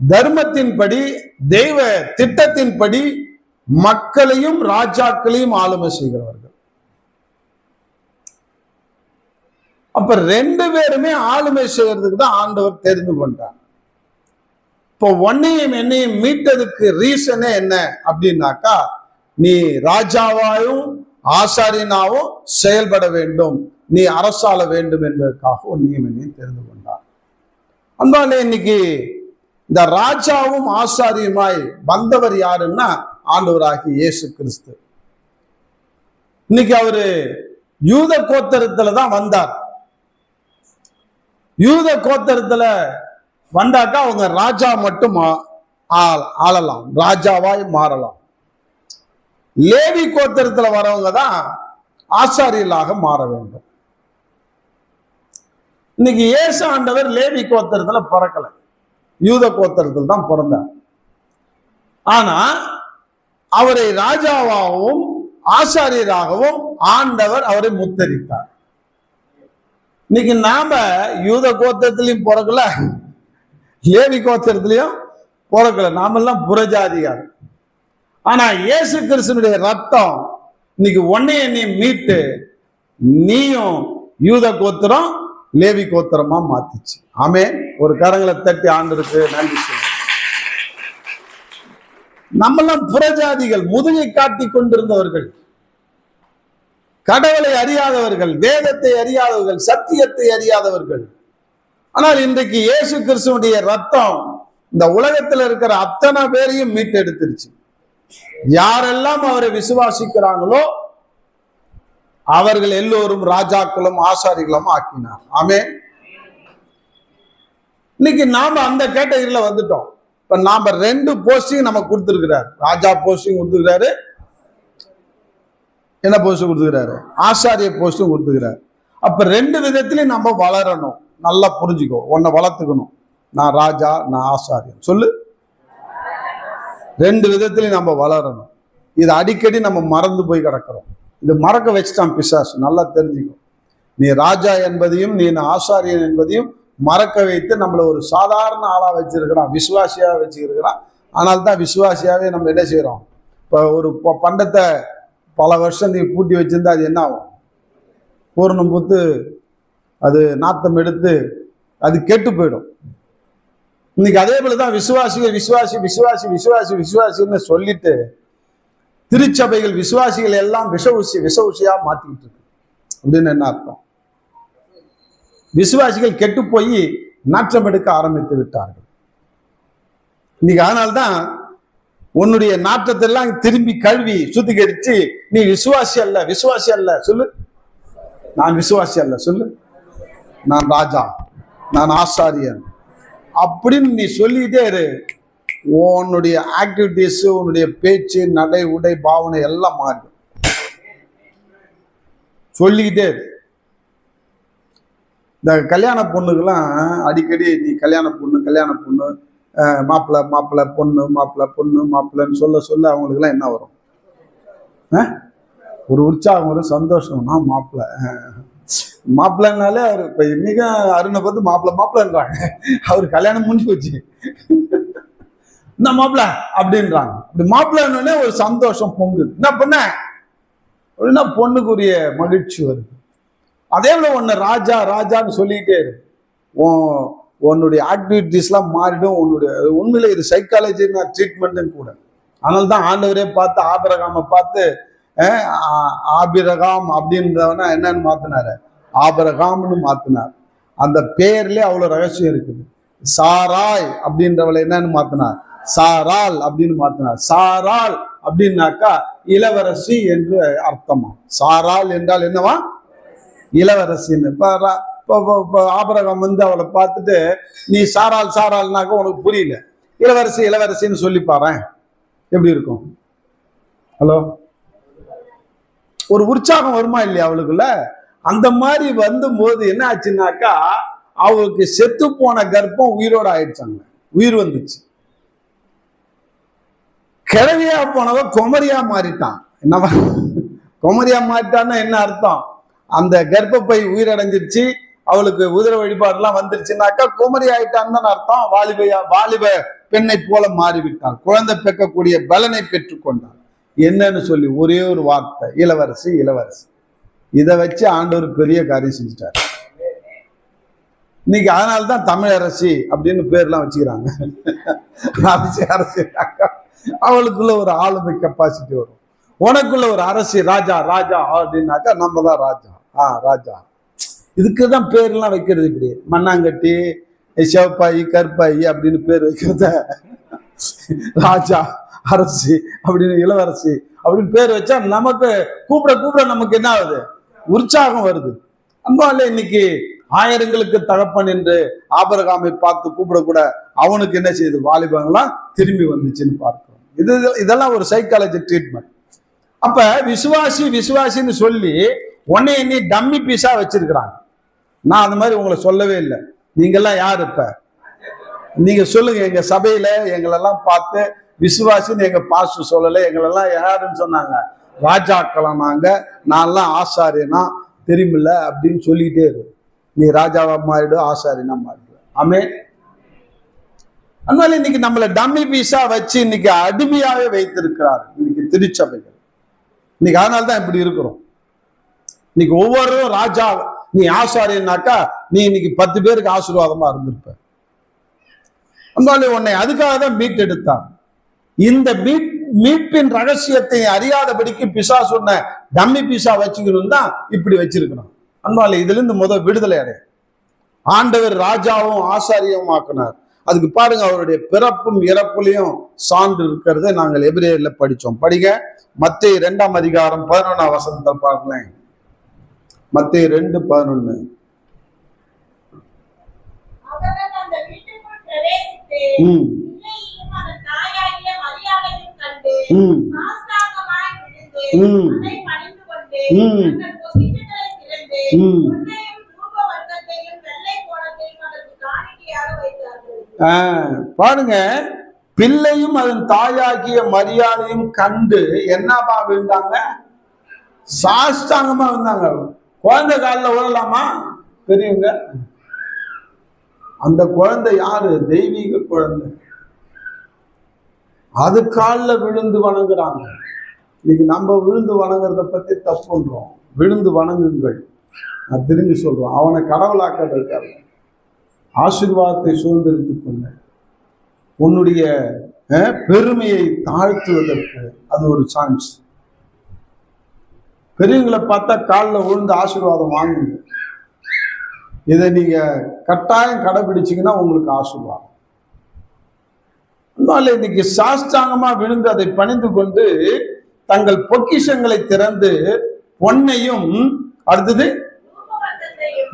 தர்மத்தின்படி, தெய்வ திட்டத்தின்படி மக்களையும் ராஜாக்களையும் ஆளுமை செய்கிறவர்கள். அப்ப 2 பேருமே ஆளுமை செய்யறதுக்கு தான் ஆண்டவர் தெரிந்து கொண்டார். இப்போ உன்னையும் என்னையும் மீட்டதுக்கு ரீசனே என்ன அப்படின்னாக்கா, நீ ராஜாவாயும் ஆசாரியனாவும் செயல்பட வேண்டும், நீ அரசாள வேண்டும் என்பதற்காக உன்னையும் என்னையும் தெரிந்து கொண்டார். அன்பாலே, இன்னைக்கு இந்த ராஜாவும் ஆசாரியுமாய் வந்தவர் யாருன்னா ஆண்டவராகி இயேசு கிறிஸ்து. இன்னைக்கு அவரு யூத கோத்திரத்துல தான் வந்தார். யூத கோத்திரத்துல வந்தாக்கா அவங்க ராஜா மட்டும் ஆளலாம், ராஜாவாய் மாறலாம். லேவி கோத்திரத்துல வரவங்க தான் ஆசாரியர்களாக மாற வேண்டும். இன்னைக்கு இயேசு ஆண்டவர் லேவி கோத்திரத்துல பிறக்கல, யூத கோத்திரத்தில் தான் பிறந்தார். ஆனா அவரை ராஜாவாகவும் ஆசாரியராகவும் ஆண்டவர் அவரை முத்தரித்தார். இன்னைக்கு நாம யூத கோத்திரத்திலையும் பிறக்கல, லேவி கோத்திரத்திலையும் பிறக்கல, நாமெல்லாம் புறஜாதியார். ஆனா இயேசு கிறிஸ்துவினுடைய ரத்தம் இன்னைக்கு ஒன்னைய நீ மீட்டு நீயும் யூத கோத்திரம் லேவி கோத்திரமா மாத்திச்சு. ஆமென். ஒரு கரங்களை தட்டி ஆண்டவருக்கு நன்றி சொல்லுங்க. நம்மெல்லாம் புறஜாதிகள், முதுகை காட்டி கொண்டிருந்தவர்கள், கடவுளை அறியாதவர்கள், வேதத்தை அறியாதவர்கள், சத்தியத்தை அறியாதவர்கள். ஆனால் இன்றைக்கு இயேசு கிறிஸ்துவுடைய ரத்தம் இந்த உலகத்தில் இருக்கிற அத்தனை பேரையும் மீட்டெடுத்துருச்சு. யாரெல்லாம் அவரை விசுவாசிக்கிறாங்களோ அவர்கள் எல்லோரும் ராஜாக்களும் ஆசாரிகளும் ஆக்கினார். ஆமென். இன்னைக்கு நாம அந்த கேட்டகரியில வந்துட்டோம். இப்ப நாம 2 போஸ்டிங் நமக்கு கொடுத்திருக்கிறார். ராஜா போஸ்டிங் கொடுத்துருக்கிறாரு, என்ன போஸ்ட் கொடுத்துக்கிறாரு, ஆசாரிய போஸ்டும் கொடுத்துக்கிறாரு. அப்ப 2 விதத்திலையும் நம்ம வளரணும். நல்லா புரிஞ்சுக்கோ, உன்னை வளர்த்துக்கணும். நான் ராஜா, நான் ஆசாரியன். சொல்லு. 2 விதத்திலையும் நம்ம வளரணும். இது அடிக்கடி நம்ம மறந்து போய் கிடக்கிறோம். இது மறக்க வச்சுட்டான் பிசாசு. நல்லா தெரிஞ்சுக்கோ, நீ ராஜா என்பதையும் நீ ஆசாரியன் என்பதையும் மறக்க வைத்து நம்மளை ஒரு சாதாரண ஆளா வச்சிருக்கிறான், விசுவாசியா வச்சிருக்கிறான். ஆனால் தான் விசுவாசியாவே நம்ம என்ன செய்யறோம்? இப்போ ஒரு பண்டத்தை பல வருஷம் நீ பூட்டி வச்சிருந்தா அது என்ன ஆகும்? பூர்ணம் பூத்து அது நாத்தம் எடுத்து அது கெட்டு போயிடும். இன்னைக்கு அதே போலதான் விசுவாசிகள் விசுவாசி விசுவாசி விசுவாசி விசுவாசின்னு சொல்லிட்டு திருச்சபைகள் விசுவாசிகள் எல்லாம் விஷ ஊசியா மாத்திக்கிட்டு இருக்கு. அப்படின்னு என்ன அர்த்தம்? விசுவாசிகள் கெட்டு போய் நாற்றம் எடுக்க ஆரம்பித்து விட்டார்கள். இன்னைக்கு அதனால்தான் உன்னுடைய நாற்றத்தை எல்லாம் திரும்பி கழுவி சுத்திகரிச்சு நீ விசுவாசி அல்ல, விசுவாசி அல்ல சொல்லு. நான் விசுவாசி அல்ல சொல்லு. நான் ராஜா, நான் ஆசாரியன் அப்படின்னு நீ சொல்லிக்கிட்டே இரு. உன்னுடைய ஆக்டிவிட்டிஸ், உன்னுடைய பேச்சு, நடை, உடை, பாவனை எல்லாம் மாறும். சொல்லிக்கிட்டே இரு. இந்த கல்யாண பொண்ணுக்கெல்லாம் அடிக்கடி நீ கல்யாண பொண்ணு மாப்பிள்ளை மாப்பிள்ளை பொண்ணு மாப்பிள்ளை பொண்ணு மாப்பிள்ளைன்னு சொல்ல சொல்ல அவங்களுக்குலாம் என்ன வரும்? ஒரு உற்சாகம், ஒரு சந்தோஷம். நான் மாப்பிள்ளைனாலே அவர் இப்போ இன்னைக்கு அருணை பார்த்து மாப்பிள்ளைன்றாங்க. அவர் கல்யாணம் முடிஞ்சு போச்சு, இந்த மாப்பிள்ளை அப்படின்றாங்க. அப்படி மாப்பிள்ளைன்னே ஒரு சந்தோஷம் பொங்குது. என்ன பண்ண அப்படின்னா பொண்ணுக்குரிய மகிழ்ச்சி வருது. அதே போல உன்னை ராஜா ராஜான்னு சொல்லிக்கிட்டே இரு. உன்னுடைய ஆக்டிவிட்டிஸ்லாம் மாறிடும். உண்மையில இது சைக்காலஜி ட்ரீட்மெண்ட்டும் கூட. அதனால தான் ஆண்டவரே பார்த்து ஆபிரகாமை பார்த்து ஆபிரகாம் அப்படின்றவனா என்னன்னு மாத்தினாரு, ஆபிரகாம்னு மாத்தினார். அந்த பெயர்லயே அவ்வளவு ரகசியம் இருக்குது. சாராய் அப்படின்றவளை என்னன்னு மாத்தினார், சாரால் அப்படின்னு மாத்தினார். சாரால் அப்படின்னாக்கா இளவரசி என்று அர்த்தமா. சாரால் என்றால் என்னவா? இளவரசின்னு. இப்போ ஆபிரகாம் வந்து அவளை பார்த்துட்டு நீ சாரால்னாக்க உனக்கு புரியல, இளவரசின்னு சொல்லி பாறேன், எப்படி இருக்கும்? ஹலோ, ஒரு உற்சாகம் வருமா இல்லையா அவளுக்குள்ள? அந்த மாதிரி போது என்ன ஆச்சுன்னாக்கா அவளுக்கு செத்து போன கர்ப்பம் உயிரோட ஆயிடுச்சாங்க, உயிர் வந்துச்சு. கிழவியா போனவ குமரியா மாறிட்டான். என்னவா குமரியா மாறிட்டான்னா என்ன அர்த்தம்? அந்த கர்ப்பப்பை உயிரடைஞ்சிருச்சு, அவளுக்கு உதிர வழிபாடுலாம் வந்துருச்சுனாக்கா குமரி ஆயிட்டான்னு தான் அர்த்தம். வாலிப பெண்ணை போல மாறிவிட்டாள், குழந்தை பெக்கக்கூடிய பலனை பெற்றுக்கொண்டாள். என்னன்னு சொல்லி ஒரே ஒரு வார்த்தை, இளவரசி. இதை வச்சு ஆண்டவர் பெரிய காரியம் செஞ்சுட்டார். இன்னைக்கு அதனால்தான் தமிழரசி அப்படின்னு பேர்லாம் வச்சுக்கிறாங்க. அரசி அவளுக்குள்ள ஒரு ஆளுமை கெப்பாசிட்டி வரும். உனக்குள்ள ஒரு அரசி ராஜா அப்படின்னாக்கா நம்ம தான் ராஜா. ராஜா இதுக்குதான் பேர்லாம் வைக்கிறது. இப்படி மண்ணாங்கட்டி, செவப்பாயி, கற்பாயி அப்படின்னு பேர் வைக்கிறத ராஜா, அரசி அப்படின்னு, இளவரசி அப்படின்னு பேர் வச்சா நமக்கு கூப்பிட நமக்கு என்ன ஆகுது? உற்சாகம் வருது. அன்பாலே இன்னைக்கு ஆயிரங்களுக்கு தகப்பன் என்று ஆபிரகாமை பார்த்து கூப்பிடக்கூட அவனுக்கு என்ன செய்யுது? வாலிபங்களாம் திரும்பி வந்துச்சுன்னு பார்க்கிறோம். இதெல்லாம் ஒரு சைக்காலஜி ட்ரீட்மெண்ட். அப்ப விசுவாசி விசுவாசின்னு சொல்லி உன்னை நீ டம்மி பீஸா வச்சிருக்கிறாங்க. நான் அந்த மாதிரி உங்களை சொல்லவே இல்லை. நீங்கெல்லாம் யாரு? இப்ப நீங்க சொல்லுங்க. எங்க சபையில எங்களெல்லாம் பார்த்து விசுவாசின்னு எங்க பாஸ்டர் சொல்லல. எங்களெல்லாம் யாருன்னு சொன்னாங்க? ராஜாக்களம். நாங்க நான்லாம் ஆசாரியனா தெரியுமில்ல அப்படின்னு சொல்லிட்டே இரு. நீ ராஜாவா மாறிடு, ஆசாரியனா மாறிடு. ஆமே. அதனால இன்னைக்கு நம்மள டம்மி பீஸா வச்சு இன்னைக்கு அடிமையாவே வைத்திருக்கிறார் இன்னைக்கு திருச்சபைகள். இன்னைக்கு அதனால்தான் இப்படி இருக்கிறோம். இன்னைக்கு ஒவ்வொருவரும் ராஜா, நீ ஆசாரியனாக்கா நீ இன்னைக்கு 10 பேருக்கு ஆசீர்வாதமா இருந்திருப்ப. அதனால உன்னை அதுக்காக தான் மீட்டெடுத்தார். இந்த மீட்பின் ரகசியத்தை அறியாதபடிக்கு பிசா சொன்ன டம்மி பீஸா வச்சுக்கணும் தான் இப்படி வச்சிருக்கணும். அதனால இதுல இருந்து முதல் விடுதலை அடைய ஆண்டவர் ராஜாவும் ஆசாரியவும் ஆக்கினார். அதுக்கு பாருங்க, அவருடைய பிறப்பும் இறப்புலையும் சான்று இருக்கிறத நாங்கள் எபிரேயர்ல படிச்சோம். படிங்க, மத்தேயு 2ஆம் அதிகாரம் 11ஆம் வசனத்தை பார்க்கலாம். மத்தேயு 2:11. பாருங்க, பிள்ளையும் அதன் தாயாகிய மரியாதையும் கண்டு என்னப்பா விழுந்தாங்க? சாஷ்டாங்கமா விழுந்தாங்க. குழந்தை காலில் விழலாமா பெரியவங்க? அந்த குழந்தை யாரு? தெய்வீக குழந்தை. அது காலில் விழுந்து வணங்குறாங்க. இன்னைக்கு நம்ம விழுந்து வணங்குறத பத்தி தப்புன்றோம். விழுந்து வணங்குங்கள். நான் திரும்பி சொல்றோம், அவனை கடவுளாக்கிறதுக்காக ஆசீர்வாதத்தை சுதந்திரித்துக் கொள்ள, உன்னுடைய பெருமையை தாழ்த்துவதற்கு அது ஒரு சான்ஸ். பெரியவங்களை பார்த்தா காலில் விழுந்து ஆசீர்வாதம் வாங்குங்க. இதை நீங்க கட்டாயம் கடைபிடிச்சீங்கன்னா உங்களுக்கு ஆசீர்வாதம். அதனால இன்னைக்கு சாஷ்டாங்கமா விழுந்து அதை பணிந்து கொண்டு தங்கள் பொக்கிஷங்களை திறந்து பொன்னையும் அடுத்தது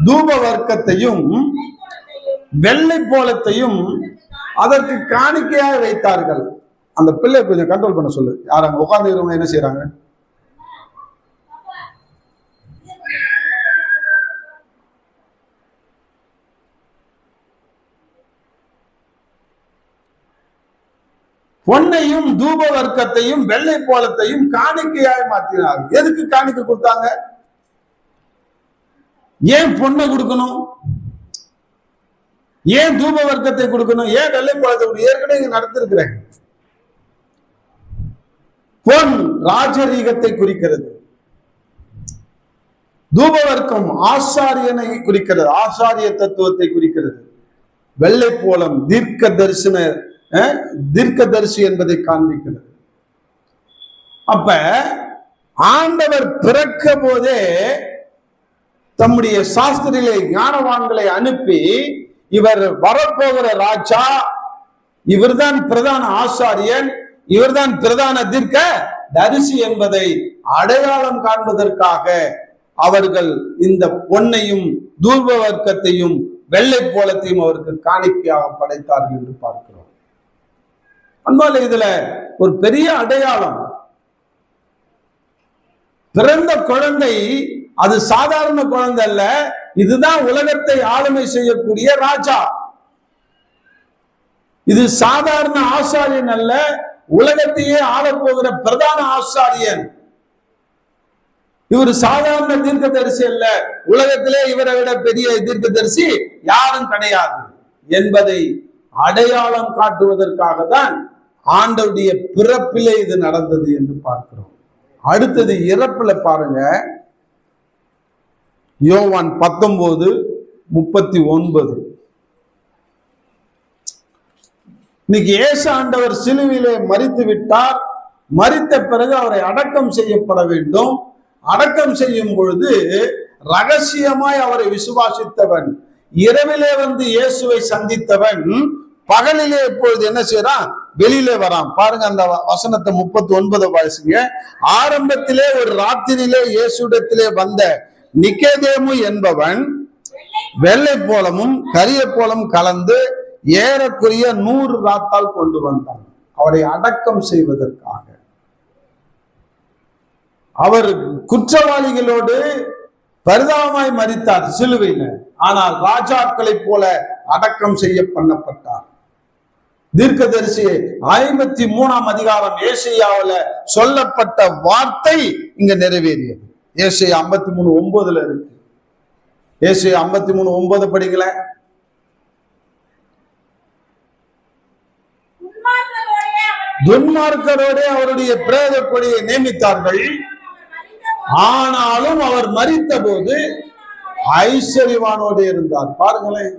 தூப வர்க்கத்தையும் வெள்ளை போலத்தையும் அதற்கு காணிக்கையாக வைத்தார்கள். அந்த பிள்ளை கொஞ்சம் கண்ட்ரோல் பண்ண சொல்லு. யார் அங்க உட்கார்ந்து என்ன செய்யறாங்க? பொன்னையும் தூப வர்க்கத்தையும் வெள்ளை போலத்தையும் காணிக்கையாக மாற்றினார்கள். எதுக்கு காணிக்கை கொடுத்தாங்க? ஏன் பொண்ணை கொடுக்கணும்? ஏன் தூப வர்க்கத்தை கொடுக்கணும்? ஏன் வெள்ளை போலத்தை? ஏற்கனவே நடத்திருக்கிறேன். பொன் ராஜரீகத்தை குறிக்கிறது. தூப வர்க்கம் ஆசாரியனை குறிக்கிறது, ஆசாரிய தத்துவத்தை குறிக்கிறது. வெள்ளை போலம் தீர்க்கதரிசி என்பதை காண்பிக்கிறது. அப்ப ஆண்டவர் பிறக்க போதே தம்முடைய சாஸ்திரிகளை ஞானவான்களை அனுப்பி, இவர் வரப்போகிற ராஜா, இவர்தான் பிரதான ஆசாரியன், இவர்தான் பிரதான தீர்க்க தரிசி என்பதை அடையாளம் காண்பதற்காக அவர்கள் இந்த பொன்னையும் தூப வர்க்கத்தையும் வெள்ளை போலத்தையும் அவருக்கு காணிக்கையாக படைத்தார்கள் என்று பார்க்கிறோம். அதனால இதுல ஒரு பெரிய அடையாளம். பிறந்த குழந்தை அது சாதாரண குழந்தை அல்ல, இதுதான் உலகத்தை ஆளுமை செய்யக்கூடிய ராஜா. இது சாதாரண ஆசாரியன் அல்ல, உலகத்தையே ஆளப்போகிற பிரதான ஆசாரியன். இவர் சாதாரண தீர்க்கதரிசி அல்ல, உலகத்திலே இவரை விட பெரிய தீர்க்கதரிசி யாரும் கிடையாது என்பதை அடையாளம் காட்டுவதற்காக தான் ஆண்டவருடைய பிறப்பிலே இது நடந்தது என்று பார்க்கிறோம். அடுத்தது இறப்புல பாருங்க, யோவான் 19:39. இன்னைக்கு இயேசு ஆண்டவர் சிலுவையிலே மரித்து விட்டார். மரித்த பிறகு அவரை அடக்கம் செய்யப்பட வேண்டும். அடக்கம் செய்யும் பொழுது ரகசியமாய் அவரை விசுவாசித்தவன், இரவிலே வந்து இயேசுவை சந்தித்தவன், பகலிலே இப்பொழுது என்ன செய்யறான்? வெளியிலே வரான். பாருங்க அந்த வசனத்தை 39 வாசிங்க. ஆரம்பத்திலே ஒரு ராத்திரியிலே இயேசுவிடத்திலே வந்த நிக்கோதேமு என்பவன் வெள்ளை போலமும் கரிய போலமும் கலந்து ஏறக்குரிய 100 ராத்தால் கொண்டு வந்தார், அவரை அடக்கம் செய்வதற்காக. அவர் குற்றவாளிகளோடு பரிதாபமாய் மரித்தார் சிலுவையில. ஆனால் ராஜாக்களை போல அடக்கம் செய்ய பண்ணப்பட்டார். தீர்க்கதரிசி 53ஆம் அதிகாரம் ஏசாயாவுல சொல்லப்பட்ட வார்த்தை இங்க நிறைவேறியது. ஏசாயா 53:9 இருக்கு. ஏசாயா 53:9 படிக்கல. துன்மார்க்கரோட அவருடைய பிரேத கொடியை நியமித்தார்கள், ஆனாலும் அவர் மரித்த போது ஐஸ்வர்யவானோடு இருந்தார். பாருங்களேன்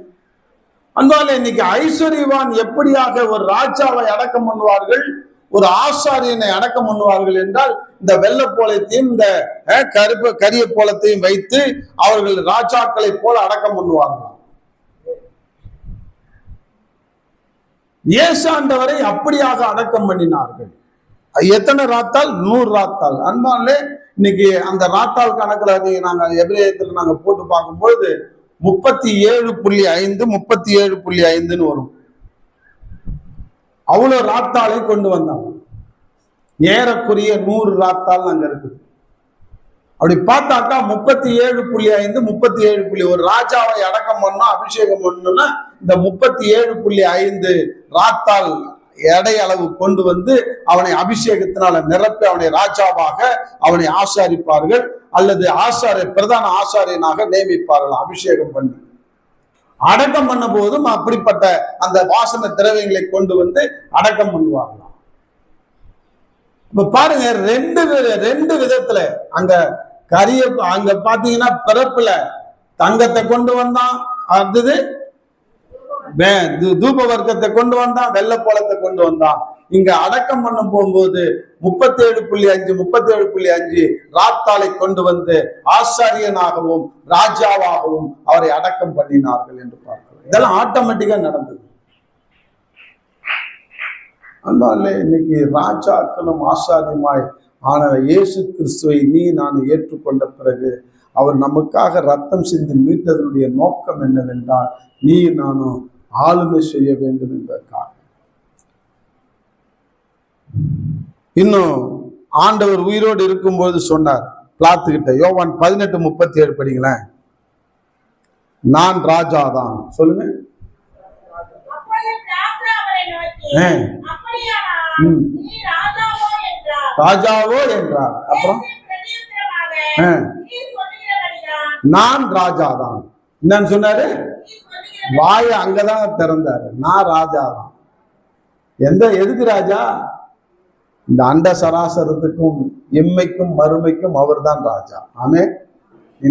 அன்பாலே, இன்னைக்கு ஐஸ்வர்யவான் எப்படியாக ஒரு ராஜாவை அடக்கம் பண்ணுவார்கள், ஒரு ஆசாரியனை அடக்கம் பண்ணுவார்கள் என்றால், இந்த வெள்ளை போலத்தையும் இந்த கரிய போலத்தையும் வைத்து அவர்கள் ராஜாக்களை போல அடக்கம் பண்ணுவார்கள். ஏசாண்டவரை அப்படியாக அடக்கம் பண்ணினார்கள். எத்தனை ராத்தால்? 100 ராத்தால். அன்பாலே, இன்னைக்கு அந்த ராத்தால் கணக்குல நாங்க எபிரேயத்துல நாங்க போட்டு பார்க்கும்போது 37.5 37.5 வரும். அவ்வளவு ராத்தாலை கொண்டு வந்தாங்க. ஏறக்குரிய 100 ராத்தால் அங்க இருக்குது. அப்படி பார்த்தாக்கா 37.5 37. ஒரு ராஜாவை அடக்கம் பண்ணா, அபிஷேகம் பண்ணணும்னா இந்த 37.5 ராத்தால் எடை அளவு கொண்டு வந்து அவனை அபிஷேகத்தினால நிரப்பி அவனை ராஜாவாக அவனை ஆசாரிப்பார்கள், அல்லது பிரதான ஆசாரியனாக நியமிப்பார்கள். அபிஷேகம் பண்ணி அடக்கம் பண்ண போதும் அப்படிப்பட்ட அந்த வாசன திரவியங்களை கொண்டு வந்து அடக்கம் பண்ணுவார்களாம். இப்ப பாருங்க, ரெண்டு விதத்துல அங்க அங்க பாத்தீங்கன்னா பிறப்புல தங்கத்தை கொண்டு வந்தான், அடுத்தது தூப வர்க்கத்தை கொண்டு வந்தான், வெள்ளை போலத்தை கொண்டு வந்தான். இங்க அடக்கம் பண்ண போகும்போது 37.5 37.5 ராத்தாலை கொண்டு வந்து ஆசாரியனாகவும் ராஜாவாகவும் அவரை அடக்கம் பண்ணினார்கள் என்று பார்க்கிறோம். இதெல்லாம் ஆட்டோமேட்டிக்கா நடந்தது. அதனால இன்னைக்கு ராஜாக்களும் ஆசாரியமாய் ஆன இயேசு கிறிஸ்துவை நான் ஏற்றுக்கொண்ட பிறகு அவர் நமக்காக ரத்தம் சிந்தி மீட்டதனுடைய நோக்கம் என்னவென்றால், நானும் ஆளுமை செய்ய வேண்டும் என்பதற்காக. இன்னும் ஆண்டவர் உயிரோடு இருக்கும்போது சொன்னார் பிலாத்துக்கிட்ட, யோவான் 18:37 படிங்களேன். நான் ராஜாதான். சொல்லுங்க. ராஜாவோ என்றார். அப்புறம் நான் ராஜாதான். என்னன்னு சொன்னாரு? வாய அங்கதான் திறந்தாரு. நான் ராஜாதான். எதுக்கு ராஜா? இந்த அண்ட சராசரத்துக்கும் எம்மைக்கும் மறுமைக்கும் அவர் தான் ராஜா. ஆமே.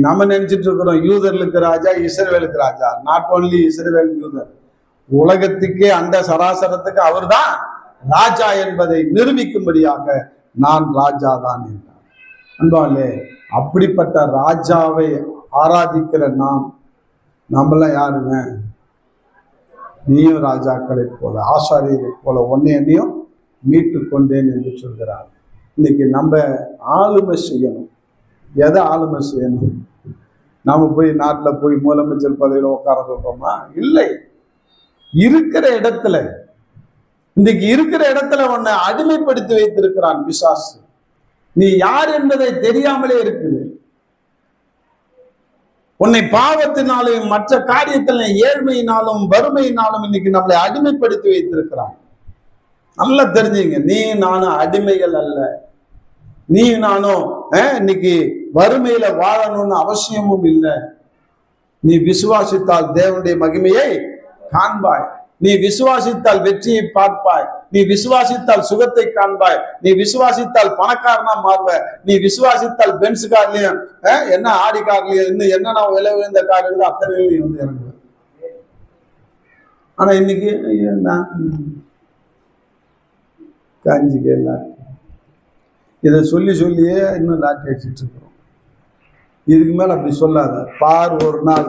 நம்ம நினைச்சிட்டு இருக்கிறோம் யூதர்களுக்கு ராஜா, இஸ்ரவேலுக்கு ராஜா. நாட் ஓன்லி இஸ்ரவேல், யூதர், உலகத்துக்கே அண்ட சராசரத்துக்கு அவர் தான் ராஜா என்பதை நிரூபிக்கும்படியாக நான் ராஜா தான் என்றார். அன்பாலே, அப்படிப்பட்ட ராஜாவை ஆராதிக்கிற நம்மளாம் யாருங்க? நீயும் ராஜாக்களை போல ஆசாரியரை போல என்னையும் மீட்டு கொண்டேன் என்று சொல்கிறார். இன்னைக்கு நம்ம ஆளுமை செய்யணும். எதை ஆளுமை செய்யணும்? நாம போய் நாட்டில் போய் முதலமைச்சர் பதவியில் உட்கார சொல்றோமா? இல்லை. இருக்கிற இடத்துல, இன்னைக்கு இருக்கிற இடத்துல உன்னை அடிமைப்படுத்தி வைத்திருக்கிறான் பிசாசு. நீ யார் என்பதை தெரியாமலே இருக்குது. உன்னை பாவத்தினாலும் மற்ற காரியத்தில் ஏழ்மையினாலும் வறுமையினாலும் இன்னைக்கு நம்மளை அடிமைப்படுத்தி வைத்திருக்கிறான். நல்லா தெரிஞ்சுங்க, நீ நானும் அடிமைகள் அல்ல. நீ நானும் இன்னைக்கு வறுமையில வாழணும்னு அவசியமும் இல்லை. நீ விசுவாசித்தால் தேவனுடைய மகிமையை காண்பாய். நீ விசுவாசித்தால் வெற்றியை பார்ப்பாய். நீ விசுவாசித்தால் சுகத்தை காண்பாய். நீ விசுவாசித்தால் பணக்காரனா மாறுவ. நீ விசுவாசித்தால் பென்ஸ் கார்லயும் என்ன ஆடி கார்லயும் இன்னும் என்னென்ன விலை உயர்ந்த கார் இருக்குது அத்தனை வந்து இறங்குவேன். ஆனா இன்னைக்கு காஞ்சிக்கு இதை சொல்லியே இன்னும் லாட்டி அடிச்சுட்டு இருக்கிறோம். இதுக்கு மேல அப்படி சொல்லாத. பார், ஒரு நாள்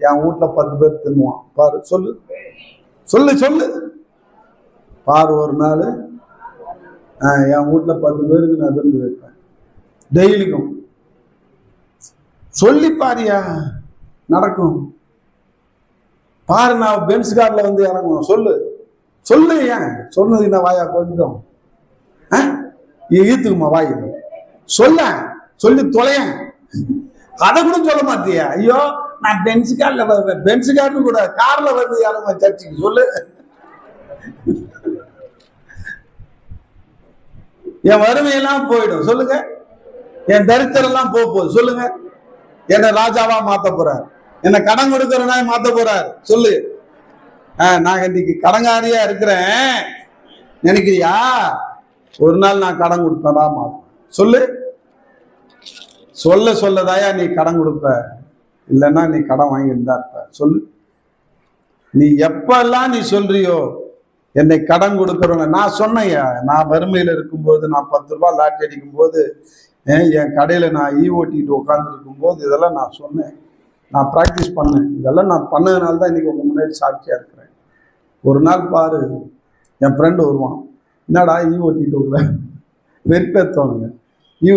என் வீட்டுல 10 பேர் தின்னுவான். பாரு, சொல்லு பார், ஒரு நாள் என் வீட்டுல 10 பேருக்கு நான் விருந்து வைப்பேன். டெய்லிக்கும் சொல்லி பாரியா. நடக்கும். பாரு, நான் பென்ஸ் கார்ல வந்து இறங்குவோம். சொல்லு ஏன் சொன்னது என்ன வாயா கொண்டோம் ஈத்துக்குமா வாய் சொல்லி தொலையன். அதை கூட சொல்ல மாட்டியா? ஐயோ நான் பென்ஸ் கார்னு கூட கார்ல வந்து இறங்க சர்ச்சுக்கு சொல்லு. என் வறுமையெல்லாம் போயிடும் சொல்லுங்க. என் தரித்திரம் எல்லாம் போகுது சொல்லுங்க. என்ன ராஜாவா மாத்த போறார், என்ன கடன் கொடுக்கறனா மாத்த போறார் சொல்லு. நான் இன்னைக்கு கடங்காரியா இருக்கிறேன் நினைக்கிறியா? ஒரு நாள் நான் கடன் கொடுப்பேனா சொல்லு. சொல்லதாயா நீ கடன் கொடுப்ப, இல்லைன்னா நீ கடன் வாங்கியிருந்தா இருப்ப சொல்லு. நீ எப்பெல்லாம் நீ சொல்றியோ என்னை கடன் கொடுக்கறவங்க, நான் சொன்னையா, நான் வறுமையில இருக்கும்போது, நான் 10 ரூபாய் லாட்டி அடிக்கும் போது, என் கடையில நான் ஓட்டிட்டு உட்கார்ந்து இருக்கும் போது இதெல்லாம் நான் சொன்னேன், நான் பிராக்டிஸ் பண்ணேன். இதெல்லாம் நான் பண்ணதுனால தான் இன்னைக்கு உங்க முன்னாடி சாட்சியா இருக்கிறேன். ஒரு நாள் பாரு, என் ஃப்ரெண்டு வருவான், என்னடா ஓட்டிட்டு உட்கார வெறுப்பேத்தோனுங்க,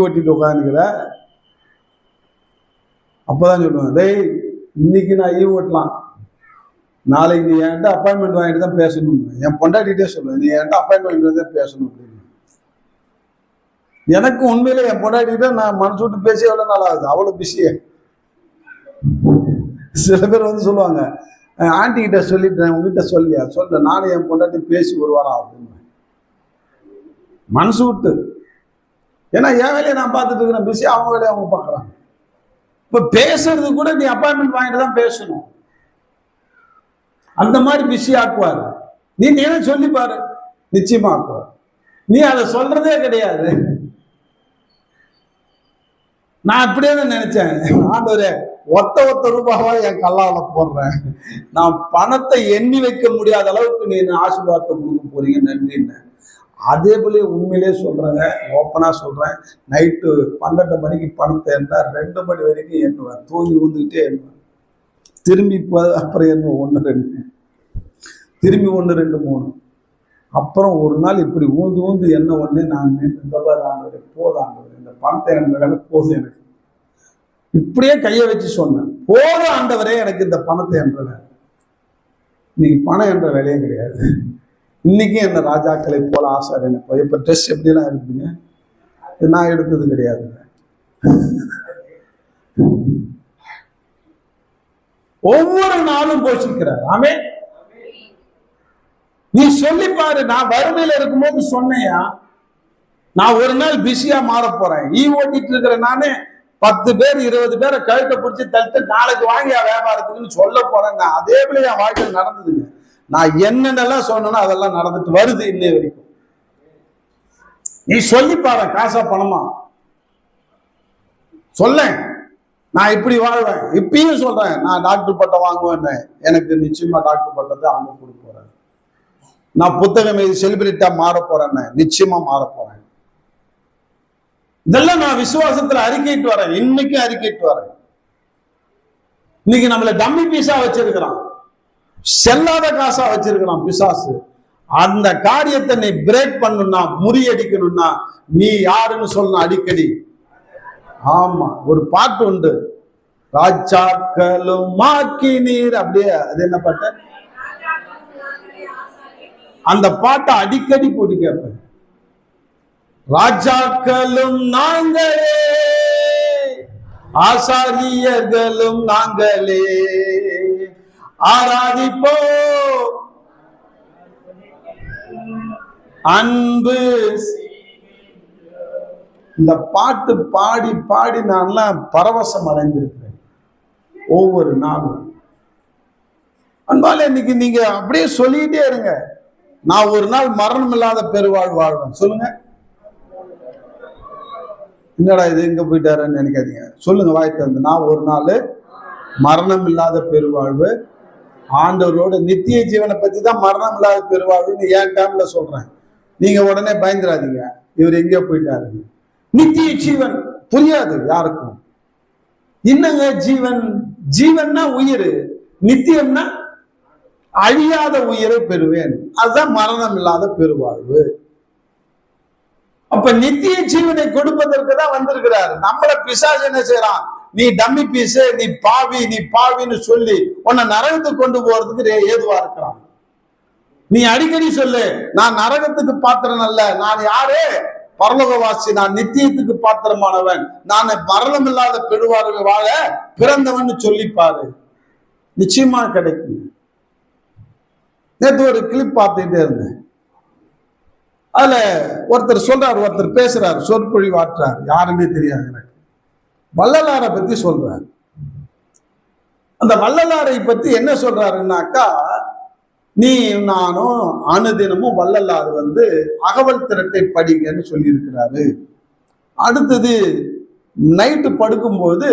ஓட்டிட்டு உட்காந்துக்கிற. அப்பதான் சொல்லுவேன், டேய் இன்னைக்கு நான் ஓட்டலாம், நாளைக்கு நீ என்கிட்ட அப்பாயின்மெண்ட் வாங்கிட்டு தான் பேசணும். என் பொண்டாட்டிகிட்டே சொல்லுவேன், நீ என்கிட்ட அப்பாயின்மெண்ட் தான் பேசணும் அப்படின்னு. எனக்கு உண்மையில என் பொண்டாட்டிகிட்ட நான் மனசு விட்டு பேசி எவ்வளவு நாள் ஆகுது, அவ்வளவு பிஸியே. சில பேர் வந்து சொல்லுவாங்க, ஆண்டி கிட்ட சொல்லிட்டேன், உங்ககிட்ட சொல்ல நானும் என் பொண்டாட்டி பேசி ஒரு வாரம் ஆகுது மனசு விட்டு. ஏன்னா என் வேலையை நான் பார்த்துட்டு இருக்கிறேன் பிஸி, அவங்க வேலையை அவங்க பார்க்குறாங்க. இப்ப பேசுறது கூட நீ அப்பாயின்மெண்ட் வாங்கிட்டு தான் பேசணும், அந்த மாதிரி பிஸி ஆக்குவாரு. நீ என்ன சொல்லி பாரு, நிச்சயமா ஆக்குவார். நீ அதை சொல்றதே கிடையாது. நான் அப்படியே தான் நினைச்சேன், ஆண்டவரே ஒத்த ரூபாவா என் கல்லால போடுறேன், நான் பணத்தை எண்ணி வைக்க முடியாத அளவுக்கு நீ ஆசீர்வாதத்தை கொடுக்க போறீங்க, நன்றின்னு. அதே போல உண்மையிலே சொல்றேங்க, ஓப்பனா சொல்றேன், நைட்டு 12 மணிக்கு பணத்தை எண்ணா 2 மணி வரைக்கும் எண்ணுவேன், தூங்கி ஊந்துக்கிட்டே எண்ணுவேன். திரும்பி அப்புறம் என்ன 1 2 திரும்பி 1 2 3 அப்புறம் ஒரு நாள் இப்படி ஊந்து என்ன ஒண்ணு நான் இந்த ஆண்டவரே போதாண்டவர், இந்த பணத்தை என்ற வேலை போதும் எனக்கு. இப்படியே கையை வச்சு சொன்னேன், போதும் ஆண்டவரே எனக்கு இந்த பணத்தை என்ற வேலை. இன்னைக்கு பணம் என்ற வேலையும் கிடையாது. இன்னைக்கு என்ன ராஜாக்களை போல ஆசாரியன். இப்ப ட்ரெஸ் எப்படிலாம் இருக்குதுங்க, நான் எடுத்தது கிடையாதுங்க. ஒவ்வொரு நாளும் போஷிக்கிறார். ஆமே, நீ சொல்லி பாரு. நான் வறுமையில இருக்கும்போது சொன்னையா, நான் ஒரு நாள் பிஸியா மாற போறேன், ஓட்டிட்டு இருக்கிறேன் நானே, 10 பேர் 20 பேரை கழுத்தை பிடிச்சி தள்ளிட்டு நாளைக்கு வாங்கியா வியாபாரத்துக்குன்னு சொல்ல போறேன். அதே போல என் வாழ்க்கையில் நடந்ததுங்க. நான் என்னென்னலாம் சொன்னேனோ அதெல்லாம் நடந்துட்டு வருது இன்னை வரைக்கும். நீ சொல்லி பாரு, காசா பணமா சொல்ல. நான் இப்படி வாழ்வேன், இப்பயும் சொல்றேன், நான் டாக்டர் பட்டம் வாங்குவேன், எனக்கு நிச்சயமா டாக்டர் பட்டத்தை அவங்க கொடுக்க போறேன். நான் புத்தகம் எழுதி செலிபிரிட்டா மாற போறேன், நிச்சயமா மாற போறேன். இதெல்லாம் நான் விசுவாசத்துல அறிக்கைட்டு வரேன், இன்னைக்கு அறிக்கைட்டு வரேன். இன்னைக்கு நம்மள டம்மி பீஸா வச்சிருக்கிறான், செல்லாத காசா வச்சிருக்கிறான் பிசாசு. அந்த காரியத்தை நீ பிரேக் பண்ணணும்னா, முறியடிக்கணும்னா, நீ யாருன்னு சொல்லணும் அடிக்கடி. ஆமா, ஒரு பாட்டு உண்டு, ராஜாக்களும் மாக்கி நீர், அப்படியே அது என்ன பாட்டு, அந்த பாட்டை அடிக்கடி போட்டு கேட்பேன். ராஜாக்களும் நாங்களே, ஆசாரியர்களும் நாங்களே, ஆராதிப்போ அன்பு. இந்த பாட்டு பாடி பாடி நான் பரவசம் அடைந்திருக்கிறேன் ஒவ்வொரு நாளும். அன்பால இன்னைக்கு நீங்க அப்படியே சொல்லிட்டே இருங்க, நான் ஒரு நாள் மரணம் இல்லாத பெருவாழ் வாழ்வேன். சொல்லுங்க, என்னடா இது எங்க போயிட்டாருன்னு நினைக்காதீங்க, சொல்லுங்க வாய் திறந்து, நான் ஒரு நாள் மரணம் இல்லாத பெருவாழ்வு, ஆண்டவரோட நித்திய ஜீவனை பத்தி தான் மரணம் இல்லாத பெருவாழ்வுன்னு ஏன் டைம்ல சொல்றேன். நீங்க உடனே பயந்துடாதீங்க, இவர் எங்கேயோ போயிட்டாரு. நித்திய ஜீவன் புரியாது யாருக்கும். என்னங்க ஜீவன்? ஜீவன்னா உயிர், நித்தியம்னா அழியாத உயிரை பெறுவேன், அதுதான் மரணம் இல்லாத பெருவாழ்வு. அப்ப நித்திய ஜீவனை கொடுப்பதற்கு தான் வந்திருக்கிறார். நம்மள பிசாசு என்ன செய்யறான், நீ டம்மி பீஸ், நீ பாவின்னு சொல்லி உன்னை நரகத்துக்கு கொண்டு போறதுக்கு ஏதுவா இருக்கிறான். நீ அடிக்கடி சொல்லு, நான் நரகத்துக்கு பாத்திரம் அல்ல, நான் யாரு? பரலோகவாசி, நான் நித்தியத்துக்கு பாத்திரமானவன், நான் மரணம் இல்லாத பெருவாழ்வு வாழ பிறந்தவன் சொல்லிப்பாரு, நிச்சயமா கிடைக்கும். நேற்று ஒரு கிளிப் பார்த்துட்டே இருந்தேன். அதுல ஒருத்தர் சொல்றாரு, ஒருத்தர் பேசுறாரு, சொற்பொழிவாற்றார், யாருன்னே தெரியாது எனக்கு. வள்ளலாரை பத்தி சொல்றாரு. அந்த வள்ளலாரை பத்தி என்ன சொல்றாருன்னாக்கா, நீ நானும் அனுதினமும் வள்ளலார் அகவல் திரட்டை படிங்கன்னு சொல்லி இருக்கிறாரு. அடுத்தது நைட்டு படுக்கும்போது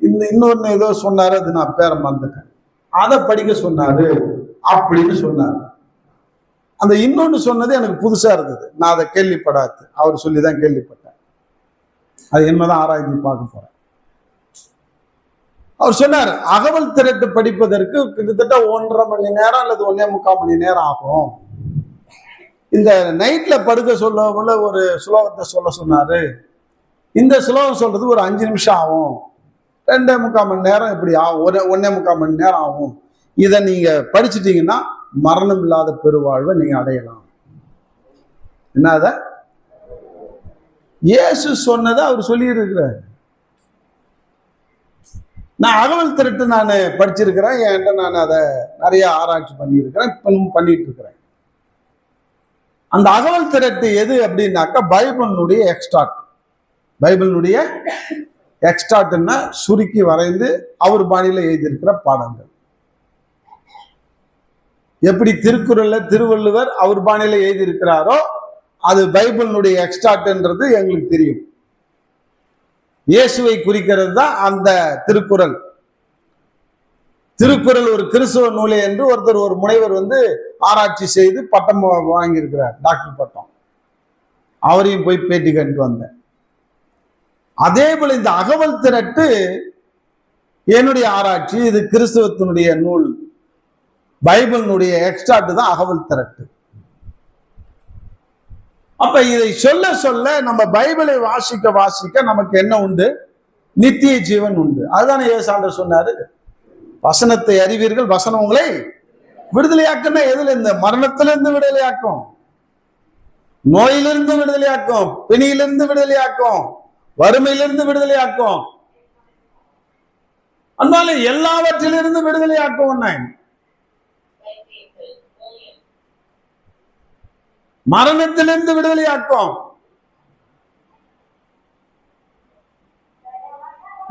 இன்னொன்னு ஏதோ சொன்னாரு, அது நான் பேரை மறந்துட்டேன், அதை படிக்க சொன்னாரு அப்படின்னு சொன்னாரு. அந்த இன்னொன்னு சொன்னது எனக்கு புதுசா இருந்தது, நான் அதை கேள்விப்படாது, அவர் சொல்லிதான் கேள்விப்பட்டேன். அது என்னதான் ஆராய்ச்சி பார்க்க போறேன். அவர் சொன்னார், அகவல் திரட்டு படிப்பதற்கு கிட்டத்தட்ட 1.5 மணி நேரம் அல்லது 1.25 மணி நேரம் ஆகும். இந்த நைட்ல படுக்க சொல்ல ஒரு சுலோகத்தை சொல்ல சொன்னாரு. இந்த சுலோகம் சொல்றது ஒரு 5 நிமிஷம் ஆகும், 2.25 மணி நேரம் இப்படி ஆகும், 1.25 மணி நேரம் ஆகும். இதை நீங்க படிச்சுட்டீங்கன்னா மரணம் இல்லாத பெருவாழ்வை நீங்க அடையலாம். என்னத இயேசு சொன்னதை அவர் சொல்லி இருக்கிறார். நான் அகவல் திரட்டு நான் படிச்சிருக்கிறேன், என்கிட்ட நான் அதை நிறைய ஆராய்ச்சி பண்ணியிருக்கிறேன், பண்ணிட்டு இருக்கிறேன். அந்த அகவல் திரட்டு எது அப்படின்னாக்கா பைபிளுடைய எக்ஸ்ட்ராக்ட். பைபிளுடைய எக்ஸ்ட்ராக்ட்னா சுருக்கி வரைந்து அவர் பாணியில எழுதியிருக்கிற பாடங்கள். எப்படி திருக்குறள்ல திருவள்ளுவர் அவர் பாணியில எழுதியிருக்கிறாரோ அது பைபிளுடைய எக்ஸ்ட்ராக்ட்ன்றது எங்களுக்கு தெரியும். இயேசுவை குறிக்கிறது தான் அந்த திருக்குறள். திருக்குறள் ஒரு கிறிஸ்துவ நூலே என்று ஒரு முனைவர் ஆராய்ச்சி செய்து பட்டம் வாங்கியிருக்கிறார், டாக்டர் பட்டம். அவரையும் போய் பேட்டி கண்டு வந்தேன். அதே போல இந்த அகவல் திரட்டு என்னுடைய ஆராய்ச்சி, இது கிறிஸ்துவத்தினுடைய நூல், பைபிளுடைய எக்ஸ்ட்ராக்ட் தான் அகவல் திரட்டு. அப்ப இதை சொல்ல சொல்ல நம்ம பைபிளை வாசிக்க வாசிக்க நமக்கு என்ன உண்டு? நித்திய ஜீவன் உண்டு. அதுதானே இயேசுவாண்டவர் சொன்னாரு, வசனத்தை அறிவீர்கள், வசனம் உங்களை விடுதலையாக்குன்னா எதுல? இந்த மரணத்திலிருந்து விடுதலையாக்கும், நோயிலிருந்து விடுதலையாக்கும், பிணியிலிருந்து விடுதலையாக்கும், வறுமையிலிருந்து விடுதலையாக்கும், அதனால எல்லாவற்றிலிருந்து விடுதலையாக்கும். மரணத்திலிருந்து விடுதலையாக்கும்.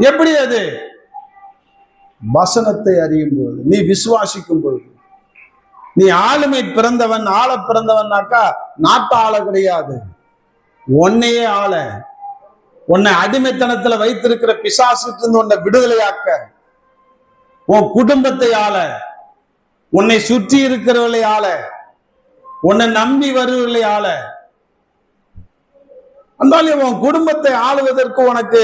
எப்படி? அது வசனத்தை அறியும் போது, நீ விசுவாசிக்கும் பொழுது. நீ ஆளுமை பிறந்தவன், ஆள பிறந்தவன்னாக்கா நாட்டு ஆள கிடையாது, உன்னையே ஆள, உன்னை அடிமைத்தனத்துல வைத்திருக்கிற பிசாசுக்கு உன்னை விடுதலையாக்க, உன் குடும்பத்தை ஆள, உன்னை சுற்றி இருக்கிறவர்களை ஆள, உன்னை நம்பி வருவர்களை ஆள. அதனால உன் குடும்பத்தை ஆளுவதற்கு உனக்கு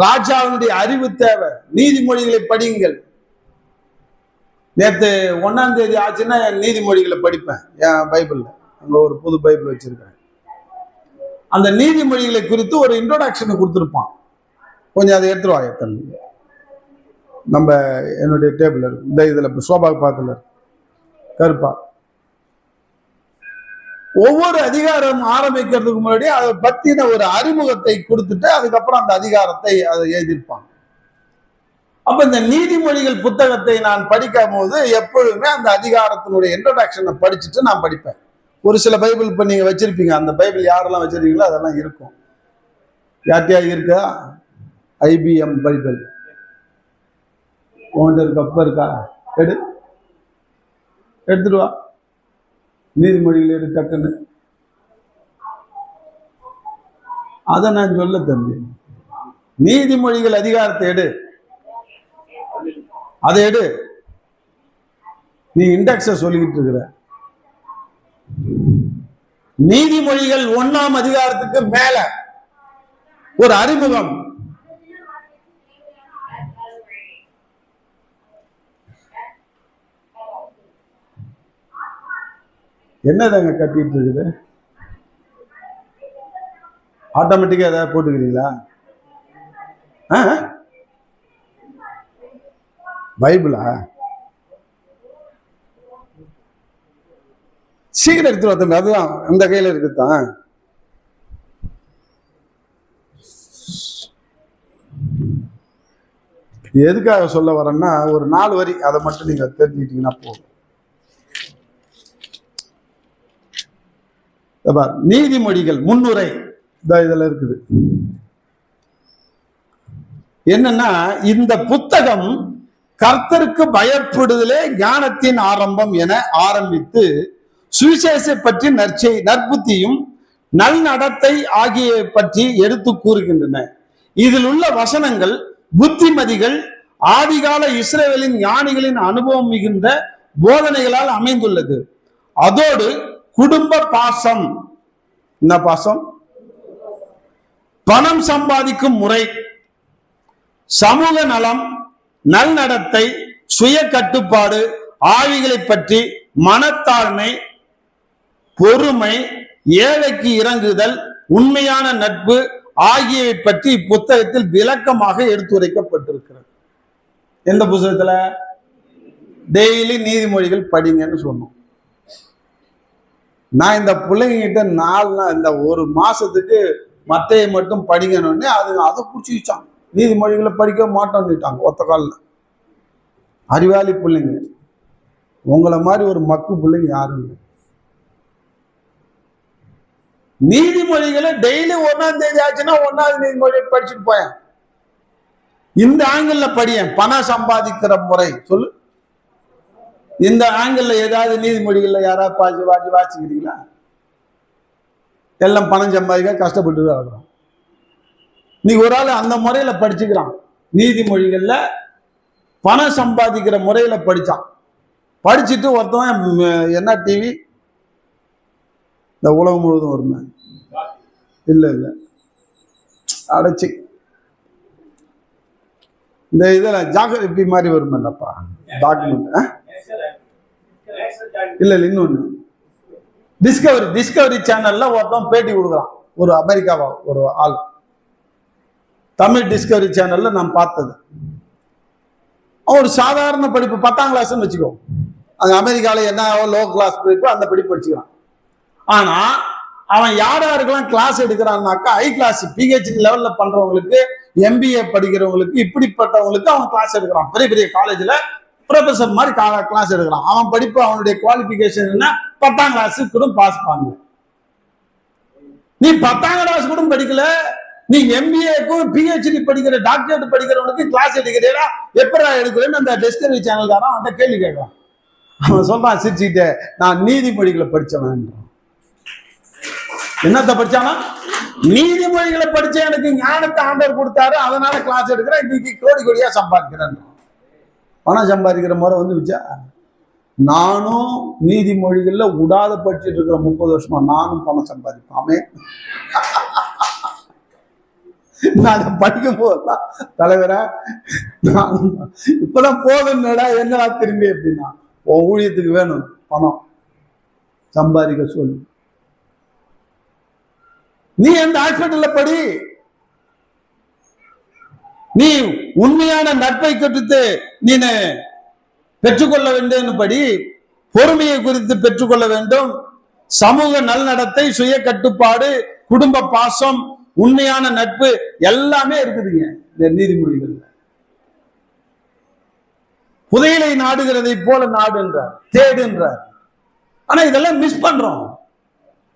ராஜாவினுடைய அறிவு தேவை. நீதிமொழிகளை படியுங்கள். நேற்று 1ஆம் தேதி ஆச்சுன்னா நீதிமொழிகளை படிப்பேன் என் பைபிள்ல. அங்க ஒரு புது பைபிள் வச்சிருக்கேன். அந்த நீதிமொழிகளை குறித்து ஒரு இன்ட்ரோடக்ஷன் கொடுத்துருப்பான். கொஞ்சம் அதை எடுத்துருவாங்க தம்பி, நம்ம என்னுடைய டேபிள் இந்த இதுல சோபா பாத்துல கருப்பா. ஒவ்வொரு அதிகாரம் ஆரம்பிக்கிறதுக்கு முன்னாடி அதை பத்தின ஒரு அறிமுகத்தை கொடுத்துட்டு அதுக்கப்புறம் அந்த அதிகாரத்தை அதை எழுதியிருப்பாங்க. அப்ப இந்த நீதிமொழிகள் புத்தகத்தை நான் படிக்கும் போது எப்பொழுதுமே அந்த அதிகாரத்தினுடைய இன்ட்ரோடக்ஷனை படிச்சுட்டு நான் படிப்பேன். ஒரு சில பைபிள் இப்ப நீங்க வச்சிருப்பீங்க, அந்த பைபிள் யாரெல்லாம் வச்சிருக்கீங்களோ அதெல்லாம் இருக்கும். யார்கிட்டயா இருக்கா ஐபிஎம் பைபிள்? உன்கிட்ட இருக்க அப்ப இருக்கா? எடுத்துட்டு வா. நீதிமொழிகள் டக்குன்னு அதை நான் சொல்ல தம்பி. நீதிமொழிகள் அதிகாரத்தை எடு, அதை எடு. நீ இண்டெக்ஸ சொல்லிக்கிட்டு இருக்கிற. நீதிமொழிகள் 1ஆம் அதிகாரத்துக்கு மேல ஒரு அறிமுகம். என்னதாங்க கட்டிட்டு இருக்குது? ஆட்டோமேட்டிக்கா ஏதாவது போட்டுக்கிறீங்களா? பைபிளா? சீக்கிரம் எடுத்து தம்பி, அதுதான் இந்த கையில இருக்குதான். எதுக்காக சொல்ல வரேன்னா, ஒரு 4 வரி அதை மட்டும் நீங்க தெரிஞ்சுக்கிட்டீங்கன்னா போதும். நீதிமொழிகள் முன்னுரை இதுல இருக்குது. என்னன்னா, இந்த புத்தகம் கர்த்தருக்கு பயப்படுதலே ஞானத்தின் ஆரம்பம் என ஆரம்பித்து சுவிசேஷ பற்றி நற்புத்தியும் நல்நடத்தை ஆகிய பற்றி எடுத்து கூறுகின்றன. இதில் உள்ள வசனங்கள் புத்திமதிகள் ஆதிகால இஸ்ரவேலின் ஞானிகளின் அனுபவம் மிகுந்த போதனைகளால் அமைந்துள்ளது. அதோடு குடும்ப பாசம், என்ன பாசம், பணம் சம்பாதிக்கும் முறை, சமூக நலம், நல்நடத்தை, சுய கட்டுப்பாடு ஆவிகளை பற்றி, மனத்தாழ்மை, பொறுமை, ஏழைக்கு இறங்குதல், உண்மையான நட்பு ஆகியவை பற்றி இப்புத்தகத்தில் விளக்கமாக எடுத்துரைக்கப்பட்டிருக்கிறது. எந்த புத்தகத்துல? டெய்லி நீதிமொழிகள் படிங்கன்னு சொன்னோம். நான் இந்த பிள்ளைங்கிட்ட 4 நாள், இந்த ஒரு மாசத்துக்கு மத்தையை மட்டும் படிக்கணும்னு அதை பிடிச்சி வச்சான். நீதிமொழிகளை படிக்க மாட்டோம்னுட்டாங்க ஒத்த காலில். அறிவாளி பிள்ளைங்க. உங்களை மாதிரி ஒரு மக்கு பிள்ளைங்க யாரும் இல்லை. நீதிமொழிகளை டெய்லி 1ஆம் தேதி ஆச்சுன்னா 1வது நீதிமொழியை படிச்சுட்டு போயேன். இந்த ஆங்கிள் படியேன், பணம் சம்பாதிக்கிற முறை சொல்லு. இந்த ஆங்கிள் ஏதாவது நீதிமொழிகள்ல யாராவது வாசிக்கிறீங்களா? எல்லாம் பணம் சம்பாதிக்க கஷ்டப்பட்டு தான் இருக்கிறோம். நீ ஒரு ஆள் அந்த முறையில படிச்சுக்கிறான். நீதிமொழிகள்ல பணம் சம்பாதிக்கிற முறையில படிச்சான். படிச்சுட்டு ஒருத்தவன் என்ன டிவி இந்த உலகம் முழுவதும் வருமே, இல்ல இல்ல அடைச்சி இந்த இதுல ஜாகிரபி மாதிரி வருமல்லப்பா டாக்குமெண்ட், இல்ல இல்ல இன்னொன்னு டிஸ்கவரி சேனல்ல ஒருத்தன் பேட்டி கொடுக்குறான். ஒரு அமெரிக்காவா ஒரு ஆள், தமிழ் டிஸ்கவரி சேனல்ல நான் பார்த்தது. ஒரு சாதாரண படிப்பு 10ஆம் கிளாஸ்ன்னு வச்சுக்கோ. அங்க அமெரிக்கால என்ன லோ கிளாஸ் படிப்பு அந்த படிப்பு படிச்சுக்கிறான். ஆனா அவன் யாருக்கெல்லாம் கிளாஸ் எடுக்கிறான்னாக்கா ஹை கிளாஸ் PhD லெவல்ல பண்றவங்களுக்கு, MBA படிக்கிறவங்களுக்கு, இப்படிப்பட்டவங்களுக்கு அவன் கிளாஸ் எடுக்கிறான். பெரிய பெரிய காலேஜ்ல ப்ரொஃபசர் மாதிரி கிளாஸ் எடுக்கிறான். அவன் படிப்பு, அவனுடைய குவாலிபிகேஷன் என்ன, 10ஆம் கிளாஸ் கூட பாஸ் பண்ணல. நீ 10ஆம் கிளாஸ் கூட படிக்கல, நீ MBAக்கும் PhD படிக்கிற டாக்டரேட் படிக்கிறவனுக்கு கிளாஸ் எடுக்கிறீரா, எப்படா எடுக்கிறேன்னு அந்த டிஸ்கவரி சேனல்காரன் அவன்கிட்ட கேள்வி கேட்கறான். அவன் சொல்றான் சிரிச்சுக்கிட்டே, நான் நீதிமொழிகளை படிச்சவன். என்னத்த படிச்சானா? நீதிமொழிகளை படிச்ச எனக்கு ஞானத்தை ஆண்டவர் கொடுத்தாரு, அதனால கிளாஸ் எடுக்கிறேன், இன்னைக்கு கோடி கோடியா சம்பாதிக்கிறேன். பணம் சம்பாதிக்கிற முறை வந்து வச்சா, நானும் நீதிமொழிகள்ல உடாத படிச்சுட்டு இருக்கிற 30 வருஷமா நானும் பணம் சம்பாதிப்பாமே. நான் படிக்கும் போதுதான் தலைவரா, நான் இப்பதான் போதும்டா, என்னடா திரும்பி அப்படின்னா, உன் ஊழியத்துக்கு வேணும் பணம் சம்பாதிக்க சொல்லு. நீ எந்த ஹாஸ்பிட்டல்ல படி, நீ உண்மையான நட்பை கற்று நீ பெற்றுக்கொள்ள வேண்டும் படி, பொறுமையை குறித்து பெற்றுக்கொள்ள வேண்டும், சமூக நல்நடத்தை, சுய கட்டுப்பாடு, குடும்ப பாசம், உண்மையான நட்பு எல்லாமே இருக்குதுங்க இந்த நீதிமொழிகள்ல. புதையலை நாடுகிறதை போல நாடு என்றார், தேடு என்றார். ஆனா இதெல்லாம் மிஸ் பண்றோம்.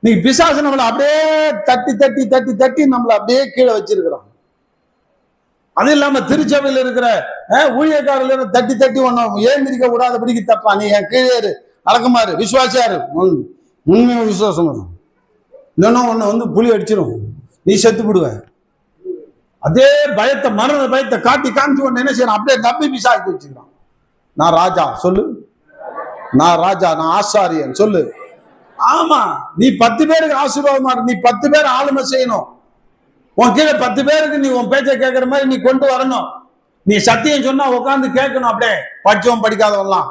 நீ பிசாசு நம்மளை அப்படியே தட்டி தட்டி தட்டி தட்டி நம்மளை அப்படியே கீழே வச்சிருக்கிறோம். அது இல்லாம திருச்சபையில் இருக்கிற ஊழியக்காரர்கள் தட்டி தட்டி ஒன்னும் ஏந்திரிக்க விடாதபடிக்கு தப்பா, நீ என் கீழே அடக்கமாரு, விசுவாசியாரு, உண்மையான விசுவாசம் வரும், இல்லைன்னா ஒன்னு வந்து புலி அடிச்சிடும், நீ செத்து விடுவ. அதே பயத்தை, மரண பயத்தை காட்டி காமிச்சு ஒன்னு என்ன செய்யறான், அப்படியே நம்பி பிசாக்கி வச்சுக்கிறான். நான் ராஜா சொல்லு, நான் ராஜா, நான் ஆசாரியன் சொல்லு. ஆமா, நீ 10 பேருக்கு ஆசீர்வாதமா, நீ 10 பேர் ஆளுமை செய்யணும். உன் கீழே 10 பேருக்கு நீ உன் பேச்சை கேட்கிற மாதிரி நீ கொண்டு வரணும். நீ சத்தியம் சொன்னா உட்காந்து கேட்கணும், அப்படியே படிச்சவன் படிக்காதவன்லாம்.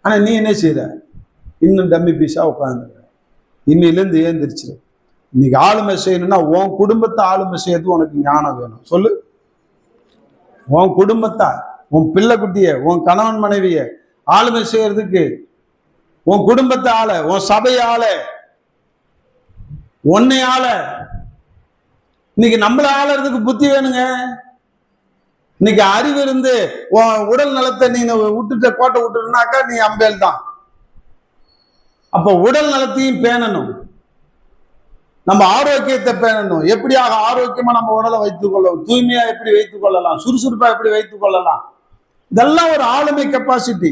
ஆனா நீ என்ன செய்யற, இன்னும் டம்மி பீஸா உட்காந்து. இன்னிலிருந்து ஏந்திரிச்சு இன்னைக்கு ஆளுமை செய்யணும்னா உன் குடும்பத்தை ஆளுமை செய்யறது உனக்கு ஞானம் வேணும் சொல்லு. உன் குடும்பத்தை, உன் பிள்ளை குட்டிய, உன் கணவன் மனைவிய ஆளுமை செய்யறதுக்கு, உன் குடும்பத்தை ஆள, உன் சபையை ஆள, உன்னை ஆள. இன்னைக்கு நம்மள ஆளறதுக்கு புத்தி வேணுங்க. இன்னைக்கு அறிவு இருந்து உன் உடல் நலத்தை நீ விட்டுட்ட, கோட்டை விட்டுனாக்கா நீ அம்பேல் தான். அப்ப உடல் நலத்தையும் பேணணும், நம்ம ஆரோக்கியத்தை பேணணும். எப்படியாக ஆரோக்கியமா நம்ம உடலை வைத்துக் கொள்ளலாம், தூய்மையா எப்படி வைத்துக் கொள்ளலாம், சுறுசுறுப்பா எப்படி வைத்துக் கொள்ளலாம், இதெல்லாம் ஒரு ஆளுமை கெப்பாசிட்டி.